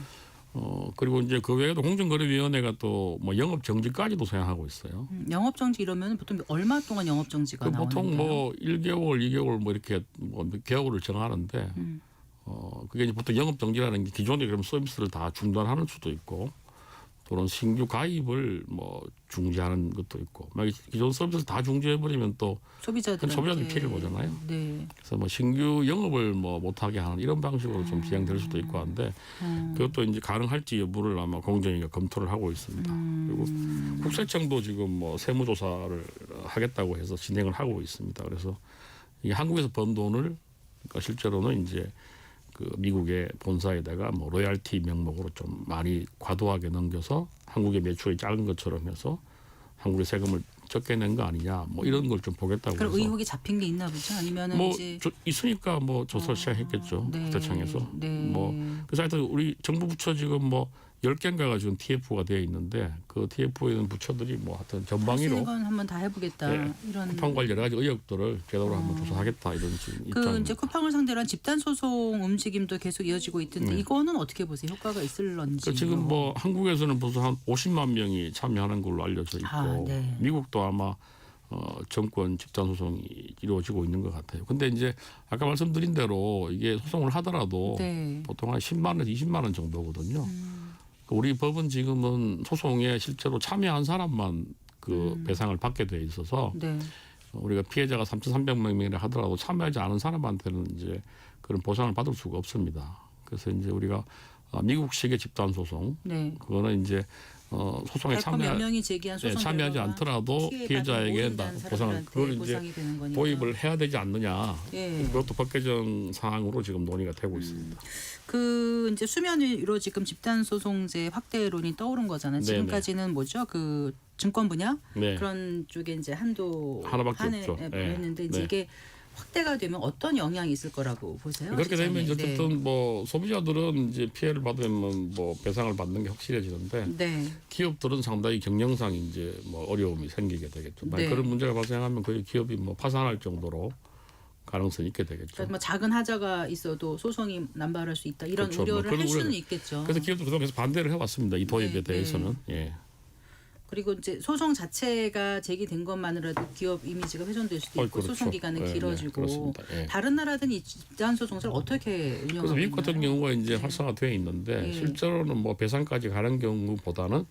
[SPEAKER 5] 그리고 이제 그 외에도 공정거래위원회가 또 뭐 영업 정지까지도 생각하고 있어요.
[SPEAKER 1] 영업 정지 이러면 보통 얼마 동안 영업 정지가 나오는데요?
[SPEAKER 5] 보통 뭐 1개월, 2개월 뭐 이렇게 뭐 개월을 정하는데 그게 이제 보통 영업 정지라는 게 기존의 그런 서비스를 다 중단하는 수도 있고 또는 신규 가입을 뭐 중지하는 것도 있고 막 기존 서비스를 다 중지해 버리면 또
[SPEAKER 1] 소비자들
[SPEAKER 5] 피해를 보잖아요.
[SPEAKER 1] 네.
[SPEAKER 5] 그래서 뭐 신규 영업을 뭐 못하게 하는 이런 방식으로 좀 진행될 수도 있고 한데 그것도 이제 가능할지 여부를 아마 공정위가 검토를 하고 있습니다. 그리고 국세청도 지금 뭐 세무조사를 하겠다고 해서 진행을 하고 있습니다. 그래서 이게 한국에서 번 돈을 그러니까 실제로는 이제 그 미국의 본사에다가 뭐 로얄티 명목으로 좀 많이 과도하게 넘겨서 한국의 매출이 작은 것처럼 해서 한국의 세금을 적게 낸 거 아니냐 뭐 이런 걸 좀 보겠다고
[SPEAKER 1] 그럼
[SPEAKER 5] 해서
[SPEAKER 1] 의혹이 잡힌 게 있나 보죠? 아니면은
[SPEAKER 5] 뭐
[SPEAKER 1] 이제
[SPEAKER 5] 있으니까 뭐 조사를 시작했겠죠.
[SPEAKER 1] 네.
[SPEAKER 5] 국세청에서
[SPEAKER 1] 네.
[SPEAKER 5] 뭐 그래서 하여튼 우리 정부 부처 지금 뭐 10개인가가 지금 TF가 되어 있는데 그 TF에 있는 부처들이 뭐 하여튼 전방위로
[SPEAKER 1] 건 한번 다 해보겠다
[SPEAKER 5] 네.
[SPEAKER 1] 이런.
[SPEAKER 5] 쿠팡 관련 여러 가지 의혹들을 제대로 한번 조사하겠다 이런 지금
[SPEAKER 1] 그
[SPEAKER 5] 입장입니다.
[SPEAKER 1] 이제 쿠팡을 상대로 한 집단 소송 움직임도 계속 이어지고 있던데
[SPEAKER 5] 네.
[SPEAKER 1] 이거는 어떻게 보세요? 효과가 있을런지.
[SPEAKER 5] 그러니까 지금 뭐 한국에서는 벌써 한 50만 명이 참여하는 걸로 알려져 있고
[SPEAKER 1] 네.
[SPEAKER 5] 미국도 아마 정권 집단 소송이 이루어지고 있는 것 같아요. 근데 이제 아까 말씀드린 대로 이게 소송을 하더라도
[SPEAKER 1] 네.
[SPEAKER 5] 보통 한 10만 원, 20만 원 정도거든요. 우리 법은 지금은 소송에 실제로 참여한 사람만 그 배상을 받게 돼 있어서
[SPEAKER 1] 네.
[SPEAKER 5] 우리가 피해자가 3,300명이라 하더라도 참여하지 않은 사람한테는 이제 그런 보상을 받을 수가 없습니다. 그래서 이제 우리가 미국식의 집단 소송
[SPEAKER 1] 네.
[SPEAKER 5] 그거는 이제 소송에
[SPEAKER 1] 백건 몇 명이 제기한 소송
[SPEAKER 5] 참여하지
[SPEAKER 1] 결과가
[SPEAKER 5] 않더라도 피해자에게 보상 그걸 이제 도입을 해야 되지 않느냐.
[SPEAKER 1] 예.
[SPEAKER 5] 그것도 법 개정 사항으로 지금 논의가 되고 있습니다.
[SPEAKER 1] 그 이제 수면 위로 지금 집단 소송제 확대론이 떠오른 거잖아요.
[SPEAKER 5] 네네.
[SPEAKER 1] 지금까지는 뭐죠? 그 증권 분야
[SPEAKER 5] 네.
[SPEAKER 1] 그런 쪽에 이제 한도
[SPEAKER 5] 하나밖에 없죠.
[SPEAKER 1] 했는데 이제
[SPEAKER 5] 네.
[SPEAKER 1] 이게 확대가 되면 어떤 영향이 있을 거라고 보세요?
[SPEAKER 5] 그렇게 되면
[SPEAKER 1] 시장에?
[SPEAKER 5] 이제 어쨌든 뭐 소비자들은 이제 피해를 받으면 뭐 배상을 받는 게 확실해지는데
[SPEAKER 1] 네.
[SPEAKER 5] 기업들은 상당히 경영상 이제 뭐 어려움이 생기게 되겠죠. 만약
[SPEAKER 1] 네.
[SPEAKER 5] 그런 문제가 발생하면 거의 기업이 뭐 파산할 정도로 가능성이 있게 되겠죠.
[SPEAKER 1] 그러니까 뭐 작은 하자가 있어도 소송이 남발할 수 있다 이런
[SPEAKER 5] 그렇죠.
[SPEAKER 1] 우려를
[SPEAKER 5] 뭐
[SPEAKER 1] 할
[SPEAKER 5] 그런
[SPEAKER 1] 수는
[SPEAKER 5] 우려-
[SPEAKER 1] 있겠죠.
[SPEAKER 5] 그래서 기업도 그동안 계속 반대를 해왔습니다. 이 도입에
[SPEAKER 1] 네,
[SPEAKER 5] 대해서는. 예.
[SPEAKER 1] 그리고 이제 소송 자체가 제기된 것만으로도 기업 이미지가 훼손될 수도 있고
[SPEAKER 5] 그렇죠.
[SPEAKER 1] 소송 기간은
[SPEAKER 5] 네,
[SPEAKER 1] 길어지고
[SPEAKER 5] 그렇습니다. 예.
[SPEAKER 1] 다른 나라들은 이 집단 소송제를 어떻게 운영하고
[SPEAKER 5] 그래서 미국 같은
[SPEAKER 1] 있나요?
[SPEAKER 5] 경우가 이제
[SPEAKER 1] 네.
[SPEAKER 5] 활성화되어 있는데
[SPEAKER 1] 네.
[SPEAKER 5] 실제로는 뭐 배상까지 가는 경우보다는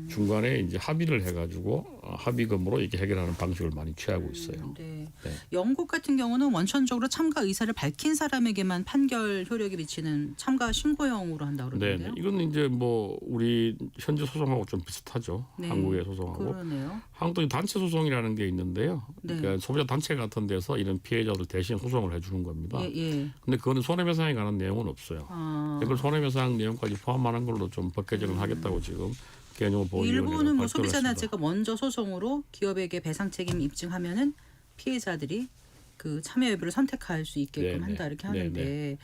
[SPEAKER 5] 중간에 이제 합의를 해가지고 합의금으로 이렇게 해결하는 방식을 많이 취하고 있어요.
[SPEAKER 1] 네.
[SPEAKER 5] 네.
[SPEAKER 1] 영국 같은 경우는 원천적으로 참가 의사를 밝힌 사람에게만 판결 효력이 미치는 참가 신고형으로 한다고
[SPEAKER 5] 네,
[SPEAKER 1] 그러는데요.
[SPEAKER 5] 이건 이제 뭐 우리 현재 소송하고 좀 비슷하죠.
[SPEAKER 1] 네.
[SPEAKER 5] 한국의 소송하고.
[SPEAKER 1] 그러네요.
[SPEAKER 5] 한국도 단체 소송이라는 게 있는데요.
[SPEAKER 1] 네.
[SPEAKER 5] 그러니까 소비자 단체 같은 데서 이런 피해자들 대신 소송을 해주는 겁니다.
[SPEAKER 1] 예, 예.
[SPEAKER 5] 근데 그거는 손해배상에 관한 내용은 없어요.
[SPEAKER 1] 아,
[SPEAKER 5] 이걸 손해배상 내용까지 포함하는 걸로 좀 법 개정을 하겠다고 지금 개념을 보위원회가
[SPEAKER 1] 일본은 뭐
[SPEAKER 5] 발표를
[SPEAKER 1] 소비자
[SPEAKER 5] 했습니다.
[SPEAKER 1] 단체가 먼저 소송으로 기업에게 배상 책임 입증하면은 피해자들이 그 참여 여부를 선택할 수 있게끔
[SPEAKER 5] 네네.
[SPEAKER 1] 한다 이렇게
[SPEAKER 5] 네네.
[SPEAKER 1] 하는데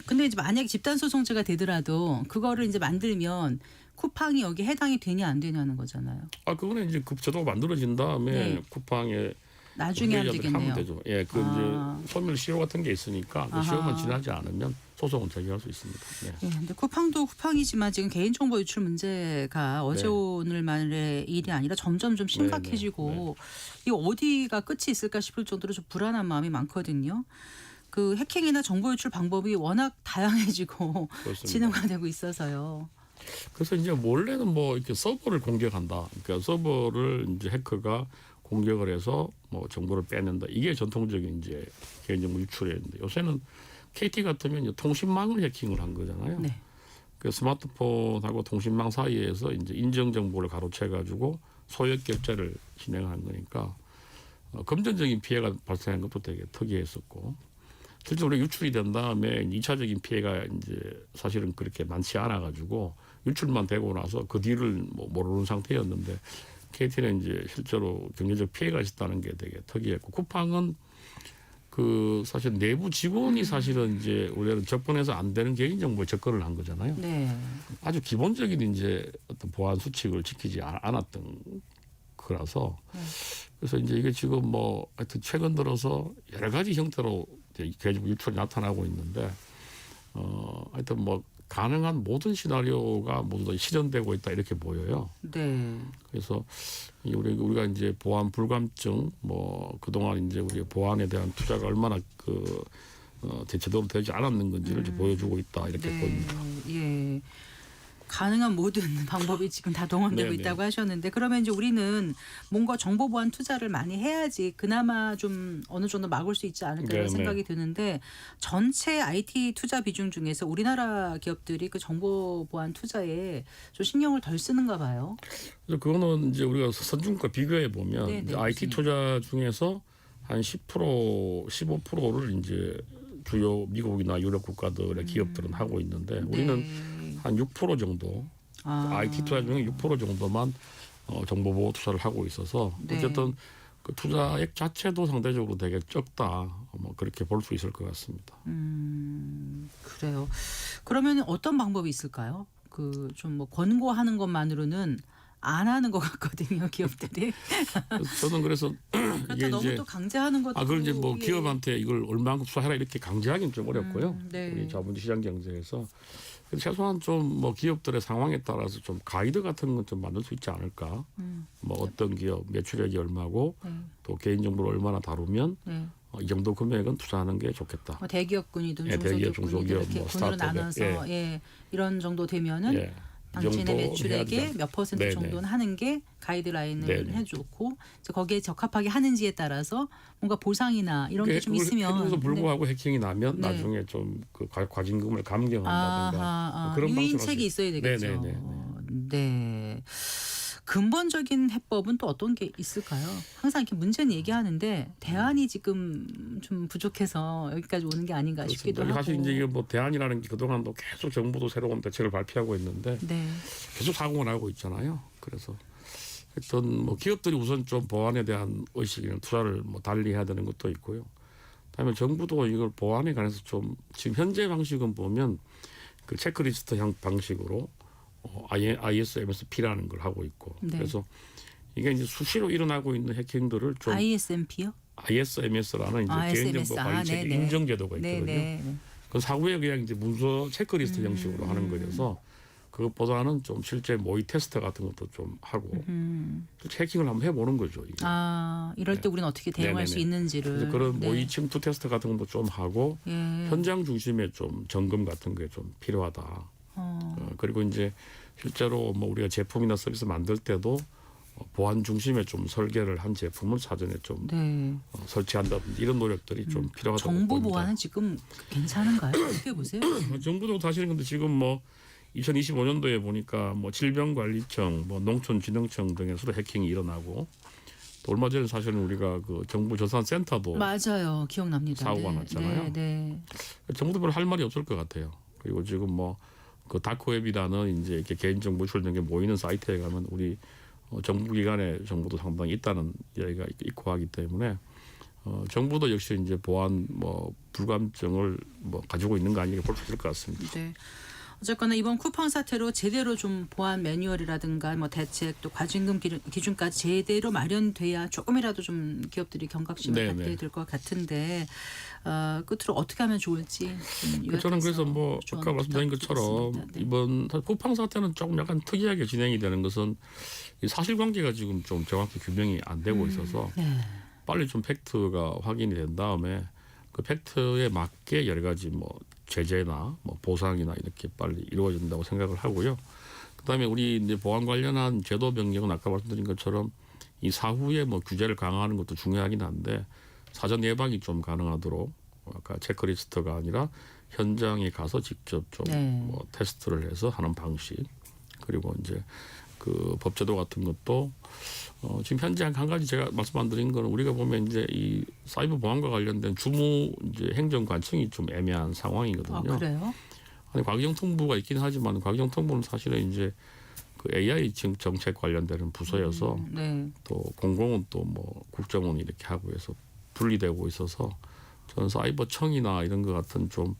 [SPEAKER 1] 근데 이제 만약에 집단 소송제가 되더라도 그거를 이제 만들면 쿠팡이 여기 해당이 되냐 안 되냐는 거잖아요.
[SPEAKER 5] 그거는 이제 그 제도가 만들어진 다음에
[SPEAKER 1] 네.
[SPEAKER 5] 쿠팡에
[SPEAKER 1] 나중에 하면
[SPEAKER 5] 소비자들이 하면
[SPEAKER 1] 되겠네요.
[SPEAKER 5] 되죠. 예, 그
[SPEAKER 1] 아.
[SPEAKER 5] 이제 소멸 시효 같은 게 있으니까 그
[SPEAKER 1] 아하.
[SPEAKER 5] 시효만 지나지 않으면 소송은 제기할 수 있습니다. 네.
[SPEAKER 1] 예, 근데 쿠팡도 쿠팡이지만 지금 개인정보 유출 문제가 어제
[SPEAKER 5] 네.
[SPEAKER 1] 오늘만의 일이 아니라 점점 좀 심각해지고 이 어디가 끝이 있을까 싶을 정도로 좀 불안한 마음이 많거든요. 그 해킹이나 정보 유출 방법이 워낙 다양해지고
[SPEAKER 5] 그렇습니다.
[SPEAKER 1] 진화되고 있어서요.
[SPEAKER 5] 그래서 이제 원래는 뭐 이렇게 서버를 공격한다. 그러니까 서버를 이제 해커가 공격을 해서 뭐 정보를 빼낸다. 이게 전통적인 이제 개인정보 유출이었는데 요새는 KT 같으면 이제 통신망을 해킹을 한 거잖아요.
[SPEAKER 1] 네.
[SPEAKER 5] 그 스마트폰하고 통신망 사이에서 이제 인정 정보를 가로채 가지고 소액 결제를 진행한 거니까 금전적인 피해가 발생한 것도 되게 특이했었고 실제로 유출이 된 다음에 2차적인 피해가 이제 사실은 그렇게 많지 않아 가지고 유출만 되고 나서 그 뒤를 뭐 모르는 상태였는데 KT는 이제 실제로 경제적 피해가 있었다는 게 되게 특이했고 쿠팡은 그 사실 내부 직원이 사실은 이제 우리는 접근해서 안 되는 개인정보에 접근을 한 거잖아요.
[SPEAKER 1] 네.
[SPEAKER 5] 아주 기본적인 이제 어떤 보안 수칙을 지키지 않았던 거라서 그래서 이제 이게 지금 뭐 하여튼 최근 들어서 여러 가지 형태로 이제 개인정보 유출이 나타나고 있는데 하여튼 뭐 가능한 모든 시나리오가 모두 다 실현되고 있다 이렇게 보여요.
[SPEAKER 1] 네.
[SPEAKER 5] 그래서 우리가 이제 보안 불감증 뭐 그동안 이제 우리 보안에 대한 투자가 얼마나 제대로 되지 않았는 건지를 이제 보여주고 있다 이렇게 보입니다.
[SPEAKER 1] 예. 가능한 모든 방법이 지금 다 동원되고
[SPEAKER 5] 네네.
[SPEAKER 1] 있다고 하셨는데 그러면 이제 우리는 뭔가 정보 보안 투자를 많이 해야지 그나마 좀 어느 정도 막을 수 있지 않을까 이런
[SPEAKER 5] 네네.
[SPEAKER 1] 생각이 드는데 전체 IT 투자 비중 중에서 우리나라 기업들이 그 정보 보안 투자에 좀 신경을 덜 쓰는가 봐요.
[SPEAKER 5] 그래서 그거는 이제 우리가 선진국과 비교해 보면
[SPEAKER 1] 네네,
[SPEAKER 5] 이제 IT
[SPEAKER 1] 맞습니다.
[SPEAKER 5] 투자 중에서 한 10% 15%를 이제 주요 미국이나 유럽 국가들의 기업들은 하고 있는데 우리는 한 6% 정도 IT 투자 중에 6% 정도만 정보 보호 투자를 하고 있어서
[SPEAKER 1] 네.
[SPEAKER 5] 어쨌든 그 투자액 자체도 상대적으로 되게 적다 뭐 그렇게 볼 수 있을 것 같습니다.
[SPEAKER 1] 그래요. 그러면 어떤 방법이 있을까요? 그 좀 뭐 권고하는 것만으로는 안 하는 것 같거든요, 기업들이.
[SPEAKER 5] 저는 그래서
[SPEAKER 1] 그렇다
[SPEAKER 5] 이게
[SPEAKER 1] 너무
[SPEAKER 5] 이제
[SPEAKER 1] 또 강제하는 것도
[SPEAKER 5] 그걸 이제 뭐
[SPEAKER 1] 예.
[SPEAKER 5] 기업한테 이걸 얼마만큼 투자해라 이렇게 강제하기는 좀 어렵고요.
[SPEAKER 1] 네.
[SPEAKER 5] 우리 자본주의 시장 경제에서 최소한 좀 뭐 기업들의 상황에 따라서 좀 가이드 같은 건 좀 만들 수 있지 않을까. 뭐 어떤 기업 매출액이 얼마고 또 개인정보를 얼마나 다루면
[SPEAKER 1] 네.
[SPEAKER 5] 이 정도 금액은 투자하는 게 좋겠다.
[SPEAKER 1] 뭐 대기업군이든
[SPEAKER 5] 예, 대기업,
[SPEAKER 1] 중소기업군이든
[SPEAKER 5] 중소기업,
[SPEAKER 1] 이렇게
[SPEAKER 5] 뭐
[SPEAKER 1] 군으로
[SPEAKER 5] 스타트업,
[SPEAKER 1] 나눠서 예. 이런 정도 되면은
[SPEAKER 5] 예. 이
[SPEAKER 1] 당신의
[SPEAKER 5] 정도 해야
[SPEAKER 1] 매출액의
[SPEAKER 5] 되지
[SPEAKER 1] 몇 퍼센트
[SPEAKER 5] 네네.
[SPEAKER 1] 정도는 하는 게 가이드라인을
[SPEAKER 5] 네네.
[SPEAKER 1] 해주고 이제 거기에 적합하게 하는지에 따라서 뭔가 보상이나 이런 게 좀 있으면
[SPEAKER 5] 해줘서 불구하고 해킹이 나면
[SPEAKER 1] 네.
[SPEAKER 5] 나중에 좀 그 과징금을 감경한다든가
[SPEAKER 1] 아하,
[SPEAKER 5] 그런 방식으로
[SPEAKER 1] 유인책이 있어야 되겠죠.
[SPEAKER 5] 네네네.
[SPEAKER 1] 네. 근본적인 해법은 또 어떤 게 있을까요? 항상 이렇게 문제는 얘기하는데 대안이 지금 좀 부족해서 여기까지 오는 게 아닌가 싶기도 하고.
[SPEAKER 5] 사실 이제 이게 뭐 대안이라는 게 그동안도 계속 정부도 새로운 대책을 발표하고 있는데
[SPEAKER 1] 네.
[SPEAKER 5] 계속 사고가 나고 있잖아요. 그래서 하여튼 뭐 기업들이 우선 좀 보안에 대한 의식이나 투자를 뭐 달리 해야 되는 것도 있고요. 그다음에 정부도 이걸 보안에 관해서 좀 지금 현재 방식은 보면 그 체크리스트형 방식으로 ISMSP라는 걸 하고 있고
[SPEAKER 1] 네.
[SPEAKER 5] 그래서 이게 이제 수시로 일어나고 있는 해킹들을 좀
[SPEAKER 1] ISMP요?
[SPEAKER 5] ISMS라는 이제 개인정보 관리 체계
[SPEAKER 1] 네네.
[SPEAKER 5] 인정 제도가 있거든요.
[SPEAKER 1] 네네.
[SPEAKER 5] 그 사후에 그냥 이제 문서 체크리스트 형식으로 하는 거여서 그것보다는 좀 실제 모의 테스트 같은 것도 좀 하고 해킹을 한번 해보는 거죠. 이게.
[SPEAKER 1] 이럴 때 우리는 어떻게 대응할 수
[SPEAKER 5] 네네네.
[SPEAKER 1] 있는지를.
[SPEAKER 5] 그래서 그런
[SPEAKER 1] 네.
[SPEAKER 5] 모의 침투 테스트 같은 것도 좀 하고
[SPEAKER 1] 예.
[SPEAKER 5] 현장 중심의 좀 점검 같은 게 좀 필요하다. 그리고 이제 실제로 뭐 우리가 제품이나 서비스 만들 때도 보안 중심의 좀 설계를 한 제품을 사전에 좀
[SPEAKER 1] 네.
[SPEAKER 5] 설치한다든지 이런 노력들이 좀 필요하다고
[SPEAKER 1] 정보
[SPEAKER 5] 봅니다.
[SPEAKER 1] 보안은 지금 괜찮은가요? 어떻게 보세요?
[SPEAKER 5] 정부도 사실은 근데 지금 뭐 2025년도에 보니까 뭐 질병관리청, 뭐 농촌진흥청 등에서도 해킹이 일어나고 또 얼마 전에 사실은 우리가 그 정부조사센터도
[SPEAKER 1] 맞아요. 기억납니다.
[SPEAKER 5] 사고가 났잖아요.
[SPEAKER 1] 네, 네.
[SPEAKER 5] 정부도 별로 할 말이 없을 것 같아요. 그리고 지금 뭐 그 다크웹이라는 이제 이렇게 개인정보 출력에 모이는 사이트에 가면 우리 정부기관의 정보도 상당히 있다는 이야기가 있고 하기 때문에 정부도 역시 이제 보안 뭐 불감증을 뭐 가지고 있는 거 아니냐 볼 수 있을 것 같습니다.
[SPEAKER 1] 네. 어쨌거나 이번 쿠팡 사태로 제대로 좀 보안 매뉴얼이라든가 뭐 대책 또 과징금 기준까지 제대로 마련돼야 조금이라도 좀 기업들이 경각심을
[SPEAKER 5] 네네.
[SPEAKER 1] 갖게 될 것 같은데 끝으로 어떻게 하면 좋을지
[SPEAKER 5] 저는 그래서 뭐 아까 말씀드린 것처럼
[SPEAKER 1] 네.
[SPEAKER 5] 이번 쿠팡 사태는 조금 약간 특이하게 진행이 되는 것은 이 사실관계가 지금 좀 정확히 규명이 안 되고 있어서
[SPEAKER 1] 네.
[SPEAKER 5] 빨리 좀 팩트가 확인이 된 다음에 그 팩트에 맞게 여러 가지 뭐 제재나 뭐 보상이나 이렇게 빨리 이루어진다고 생각을 하고요. 그다음에 우리 이제 보안 관련한 제도 변경은 아까 말씀드린 것처럼 이 사후에 뭐 규제를 강화하는 것도 중요하긴 한데 사전 예방이 좀 가능하도록 아까 체크리스트가 아니라 현장에 가서 직접 좀
[SPEAKER 1] 네.
[SPEAKER 5] 뭐 테스트를 해서 하는 방식 그리고 이제 그 법제도 같은 것도 지금 현재 한 가지 제가 말씀 안 드린 거는 우리가 보면 이제 이 사이버 보안과 관련된 주무 이제 행정 관청이 좀 애매한 상황이거든요.
[SPEAKER 1] 그래요?
[SPEAKER 5] 아니 과기정통부가 있긴 하지만 과기정통부는 사실은 이제 그 AI 정책 관련되는 부서여서
[SPEAKER 1] 네.
[SPEAKER 5] 또 공공은 또 뭐 국정원 이렇게 하고 해서 분리되고 있어서 저는 사이버청이나 이런 것 같은 좀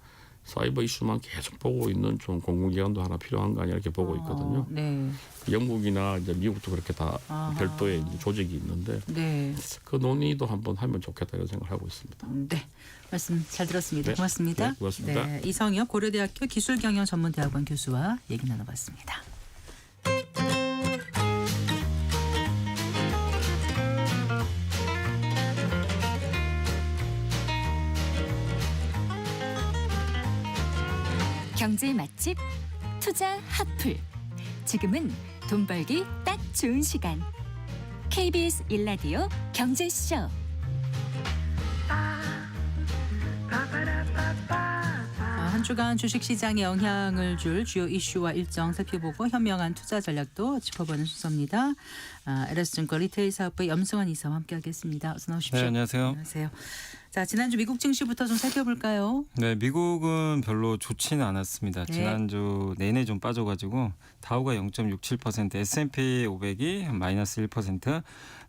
[SPEAKER 5] 사이버 이슈만 계속 보고 있는 좀 공공기관도 하나 필요한 거 아니야 이렇게 보고 있거든요.
[SPEAKER 1] 네.
[SPEAKER 5] 영국이나 이제 미국도 그렇게 다
[SPEAKER 1] 아하.
[SPEAKER 5] 별도의 이제 조직이 있는데
[SPEAKER 1] 네.
[SPEAKER 5] 그 논의도 한번 하면 좋겠다 이런 생각을 하고 있습니다.
[SPEAKER 1] 네. 말씀 잘 들었습니다.
[SPEAKER 5] 네.
[SPEAKER 1] 고맙습니다.
[SPEAKER 5] 네, 고맙습니다.
[SPEAKER 1] 네, 이성혁 고려대학교 기술경영전문대학원 교수와 얘기 나눠봤습니다.
[SPEAKER 4] 경제 맛집 투자 핫플. 지금은 돈 벌기 딱 좋은 시간. KBS 1라디오 경제쇼.
[SPEAKER 1] 한 주간 주식시장에 영향을 줄 주요 이슈와 일정 살펴보고 현명한 투자 전략도 짚어보는 순서입니다. LS증권 리테일 사업부의 염승환 이사와 함께하겠습니다. 어서 나오십시오.
[SPEAKER 6] 네, 안녕하세요.
[SPEAKER 1] 안녕하세요. 자, 지난주 미국 증시부터 좀 살펴볼까요?
[SPEAKER 6] 네, 미국은 별로 좋지는 않았습니다.
[SPEAKER 1] 네.
[SPEAKER 6] 지난주 내내 좀 빠져가지고 다우가 0.67%, S&P 500이 마이너스 1%,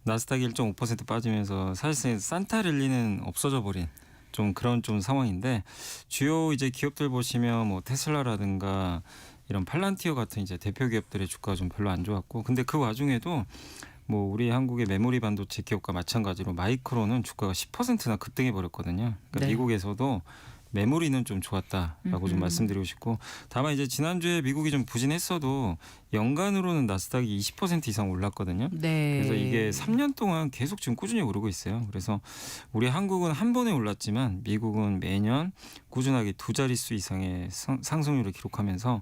[SPEAKER 6] 나스닥이 1.5% 빠지면서 사실상 산타랠리는 없어져 버린 좀 그런 좀 상황인데 주요 이제 기업들 보시면 뭐 테슬라라든가 이런 팔란티어 같은 이제 대표 기업들의 주가가 좀 별로 안 좋았고 근데 그 와중에도 뭐 우리 한국의 메모리 반도체 기업과 마찬가지로 마이크론은 주가가 10%나 급등해 버렸거든요. 그러니까
[SPEAKER 1] 네.
[SPEAKER 6] 미국에서도 메모리는 좀 좋았다라고 좀 말씀드리고 싶고 다만 이제 지난주에 미국이 좀 부진했어도 연간으로는 나스닥이 20% 이상 올랐거든요.
[SPEAKER 1] 네.
[SPEAKER 6] 그래서 이게 3년 동안 계속 지금 꾸준히 오르고 있어요. 그래서 우리 한국은 한 번에 올랐지만 미국은 매년 꾸준하게 두 자릿수 이상의 상승률을 기록하면서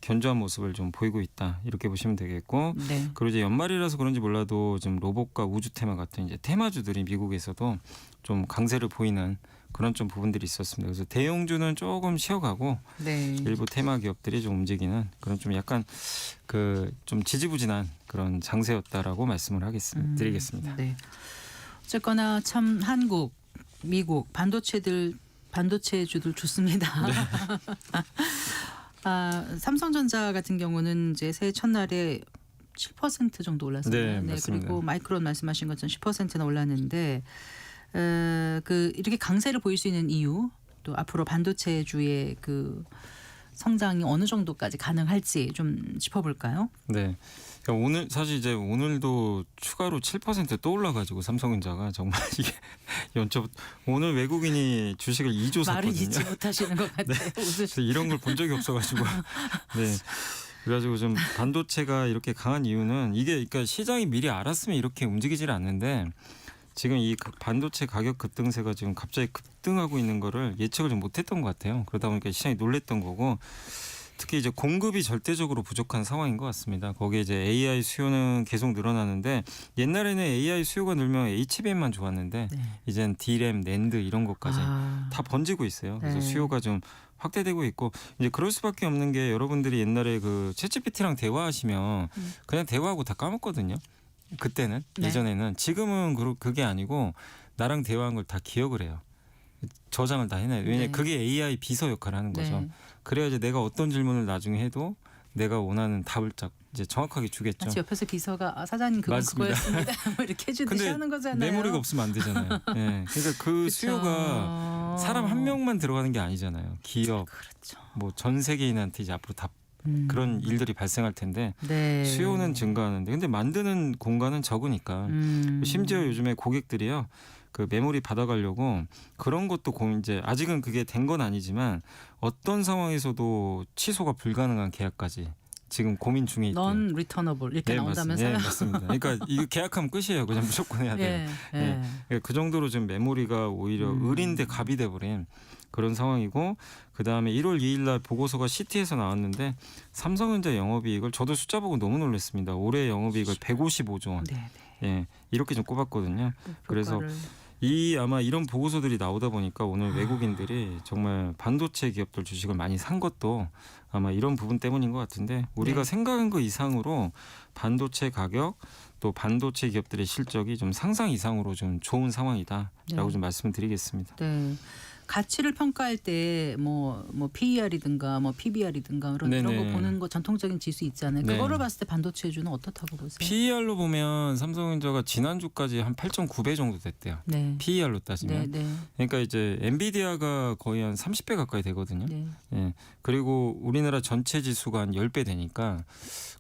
[SPEAKER 6] 견조한 모습을 좀 보이고 있다. 이렇게 보시면 되겠고
[SPEAKER 1] 네.
[SPEAKER 6] 그리고 이제 연말이라서 그런지 몰라도 좀 로봇과 우주 테마 같은 이제 테마주들이 미국에서도 좀 강세를 보이는 그런 좀 부분들이 있었습니다. 그래서 대형주는 조금 쉬어가고
[SPEAKER 1] 네.
[SPEAKER 6] 일부 테마 기업들이 좀 움직이는 그런 좀 약간 그 좀 지지부진한 그런 장세였다라고 말씀을 드리겠습니다.
[SPEAKER 1] 네. 어쨌거나 참 한국, 미국 반도체주들 좋습니다.
[SPEAKER 6] 네.
[SPEAKER 1] 삼성전자 같은 경우는 이제 새해 첫날에 7% 정도 올랐어요.
[SPEAKER 6] 네, 맞습니다.
[SPEAKER 1] 그리고 마이크론 말씀하신 것처럼 10%나 올랐는데 이렇게 강세를 보일 수 있는 이유, 또 앞으로 반도체주의 그 성장이 어느 정도까지 가능할지 좀 짚어볼까요?
[SPEAKER 6] 네. 그러니까 오늘 사실 이제 오늘도 추가로 7%또 올라가지고 삼성전자가 정말 이게 오늘 외국인이 주식을 2조
[SPEAKER 1] 말은
[SPEAKER 6] 샀거든요.
[SPEAKER 1] 잊지 못하시는 것 같아요.
[SPEAKER 6] 그래서 이런 걸 본 적이 없어가지고 네. 그래가지고 좀 반도체가 이렇게 강한 이유는 이게 그러니까 시장이 미리 알았으면 이렇게 움직이질 않는데 지금 이 반도체 가격 급등세가 지금 갑자기 급등하고 있는 거를 예측을 좀 못했던 것 같아요. 그러다 보니까 시장이 놀랬던 거고 특히 이제 공급이 절대적으로 부족한 상황인 것 같습니다. 거기에 이제 AI 수요는 계속 늘어나는데 옛날에는 AI 수요가 늘면 HBM만 좋았는데
[SPEAKER 1] 네.
[SPEAKER 6] 이젠 D램, 낸드 이런 것까지 다 번지고 있어요. 그래서
[SPEAKER 1] 네.
[SPEAKER 6] 수요가 좀 확대되고 있고 이제 그럴 수밖에 없는 게 여러분들이 옛날에 그 챗GPT랑 대화하시면 그냥 대화하고 다 까먹거든요. 그때는
[SPEAKER 1] 네.
[SPEAKER 6] 예전에는 지금은 그게 아니고 나랑 대화한 걸 다 기억을 해요. 저장을 다 해놔요. 왜냐면
[SPEAKER 1] 네.
[SPEAKER 6] 그게 AI 비서 역할을 하는 거죠.
[SPEAKER 1] 네.
[SPEAKER 6] 그래야 이제 내가 어떤 질문을 나중에 해도 내가 원하는 답을 딱 이제 정확하게 주겠죠.
[SPEAKER 1] 마치 옆에서 비서가 사장님 그건
[SPEAKER 6] 맞습니다.
[SPEAKER 1] 그거였습니다. 뭐 이렇게 해주듯이
[SPEAKER 6] 근데
[SPEAKER 1] 하는 거잖아요.
[SPEAKER 6] 메모리가 없으면 안 되잖아요. 네. 그러니까 그
[SPEAKER 1] 그쵸.
[SPEAKER 6] 수요가 사람 한 명만 들어가는 게 아니잖아요. 기업,
[SPEAKER 1] 그렇죠.
[SPEAKER 6] 뭐 전 세계인한테 이제 앞으로 다 그런 일들이 발생할 텐데
[SPEAKER 1] 네.
[SPEAKER 6] 수요는 증가하는데 근데 만드는 공간은 적으니까 심지어 요즘에 고객들이요 그 메모리 받아가려고 그런 것도 이제 아직은 그게 된 건 아니지만 어떤 상황에서도 취소가 불가능한 계약까지 지금 고민 중에 있대요.
[SPEAKER 1] 넌 리터너블 이렇게 나온다면서요?
[SPEAKER 6] 네, 맞습니다. 그러니까 이거 계약하면 끝이에요. 그냥 무조건 해야 돼요.
[SPEAKER 1] 네.
[SPEAKER 6] 네. 그 정도로 지금 메모리가 오히려 을인데 갑이 돼버린 그런 상황이고 그 다음에 1월 2일 날 보고서가 CT에서 나왔는데 삼성전자 영업이익을 저도 숫자 보고 너무 놀랐습니다. 올해 영업이익을 155조 원.
[SPEAKER 1] 네.
[SPEAKER 6] 예, 이렇게 좀 꼽았거든요. 그래서 아마 이런 보고서들이 나오다 보니까 오늘 외국인들이 정말 반도체 기업들 주식을 많이 산 것도 아마 이런 부분 때문인 것 같은데 우리가
[SPEAKER 1] 네.
[SPEAKER 6] 생각한 것 이상으로 반도체 가격 또 반도체 기업들의 실적이 좀 상상 이상으로 좀 좋은 상황이다라고
[SPEAKER 1] 네.
[SPEAKER 6] 좀 말씀을 드리겠습니다.
[SPEAKER 1] 네. 가치를 평가할 때 뭐 PER이든가 뭐 PBR이든가 이런 거
[SPEAKER 6] 네네.
[SPEAKER 1] 보는 거 전통적인 지수 있잖아요.
[SPEAKER 6] 네.
[SPEAKER 1] 그거를 봤을 때 반도체주는 어떻다고 보세요?
[SPEAKER 6] PER로 보면 삼성전자가 지난주까지 한 8.9배 정도 됐대요.
[SPEAKER 1] 네.
[SPEAKER 6] PER로 따지면.
[SPEAKER 1] 네.
[SPEAKER 6] 그러니까 이제 엔비디아가 거의 한 30배 가까이 되거든요.
[SPEAKER 1] 네.
[SPEAKER 6] 예. 그리고 우리나라 전체 지수가 한 10배 되니까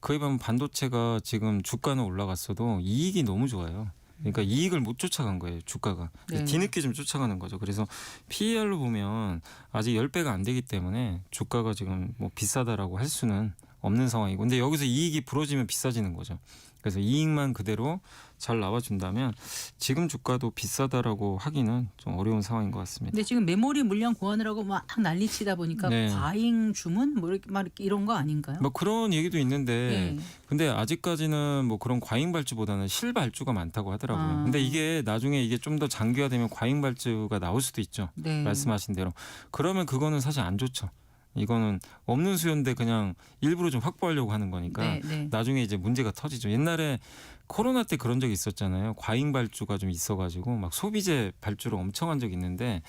[SPEAKER 6] 거의 보면 반도체가 지금 주가는 올라갔어도 이익이 너무 좋아요. 그러니까 이익을 못 쫓아간 거예요. 주가가.
[SPEAKER 1] 네.
[SPEAKER 6] 뒤늦게 좀 쫓아가는 거죠. 그래서 PER로 보면 아직 10배가 안 되기 때문에 주가가 지금 뭐 비싸다라고 할 수는 없는 상황이고 근데 여기서 이익이 부러지면 비싸지는 거죠. 그래서 이익만 그대로 잘 나와준다면 지금 주가도 비싸다라고 하기는 좀 어려운 상황인 것 같습니다.
[SPEAKER 1] 근데 지금 메모리 물량 고안을 막 난리치다 보니까
[SPEAKER 6] 네.
[SPEAKER 1] 과잉 주문 뭐 이렇게 이런 거 아닌가요?
[SPEAKER 6] 뭐 그런 얘기도 있는데
[SPEAKER 1] 네.
[SPEAKER 6] 근데 아직까지는 뭐 그런 과잉 발주보다는 실발주가 많다고 하더라고요.
[SPEAKER 1] 아.
[SPEAKER 6] 근데 이게 나중에 이게 좀 더 장기화되면 과잉 발주가 나올 수도 있죠.
[SPEAKER 1] 네.
[SPEAKER 6] 말씀하신 대로. 그러면 그거는 사실 안 좋죠. 이거는 없는 수요인데 그냥 일부러 좀 확보하려고 하는 거니까
[SPEAKER 1] 네.
[SPEAKER 6] 나중에 이제 문제가 터지죠. 옛날에 코로나 때 그런 적이 있었잖아요. 과잉 발주가 좀 있어가지고 막 소비재 발주를 엄청 한 적이 있는데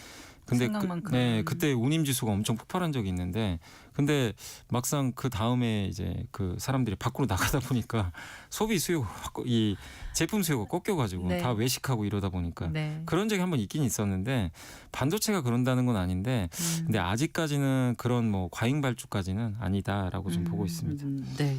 [SPEAKER 6] 근데
[SPEAKER 1] 생각만큼.
[SPEAKER 6] 그때 운임 지수가 엄청 폭발한 적이 있는데 근데 막상 그 다음에 이제 그 사람들이 밖으로 나가다 보니까 소비 수요가 이 제품 수요가 꺾여가지고
[SPEAKER 1] 네.
[SPEAKER 6] 다 외식하고 이러다 보니까
[SPEAKER 1] 네.
[SPEAKER 6] 그런 적이 한번 있긴 있었는데 반도체가 그런다는 건 아닌데 근데 아직까지는 그런 뭐 과잉 발주까지는 아니다라고 좀 보고 있습니다.
[SPEAKER 1] 네.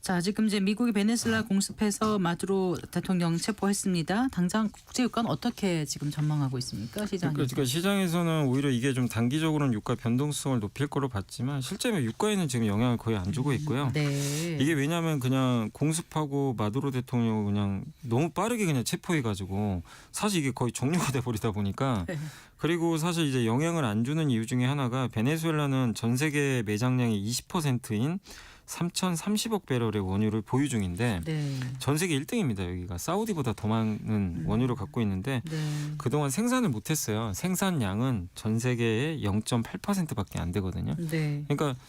[SPEAKER 1] 자, 지금 이제 미국이 베네수엘라 공습해서 마두로 대통령 체포했습니다. 당장 국제 유가는 어떻게 지금 전망하고 있습니까, 시장이?
[SPEAKER 6] 그러니까 시장에서는 오히려 이게 좀 단기적으로는 유가 변동성을 높일 거로 봤지만 실제로 유가에는 지금 영향을 거의 안 주고 있고요.
[SPEAKER 1] 네.
[SPEAKER 6] 이게 왜냐하면 그냥 공습하고 마두로 대통령을 그냥 너무 빠르게 그냥 체포해가지고 사실 이게 거의 종료가 돼버리다 보니까
[SPEAKER 1] 네.
[SPEAKER 6] 그리고 사실 이제 영향을 안 주는 이유 중에 하나가 베네수엘라는 전 세계 매장량의 20%인 3,030억 배럴의 원유를 보유 중인데
[SPEAKER 1] 네.
[SPEAKER 6] 전 세계 1등입니다. 여기가 사우디보다 더 많은 원유를 갖고 있는데
[SPEAKER 1] 네.
[SPEAKER 6] 그동안 생산을 못했어요. 생산량은 전 세계의 0.8%밖에 안 되거든요.
[SPEAKER 1] 네.
[SPEAKER 6] 그러니까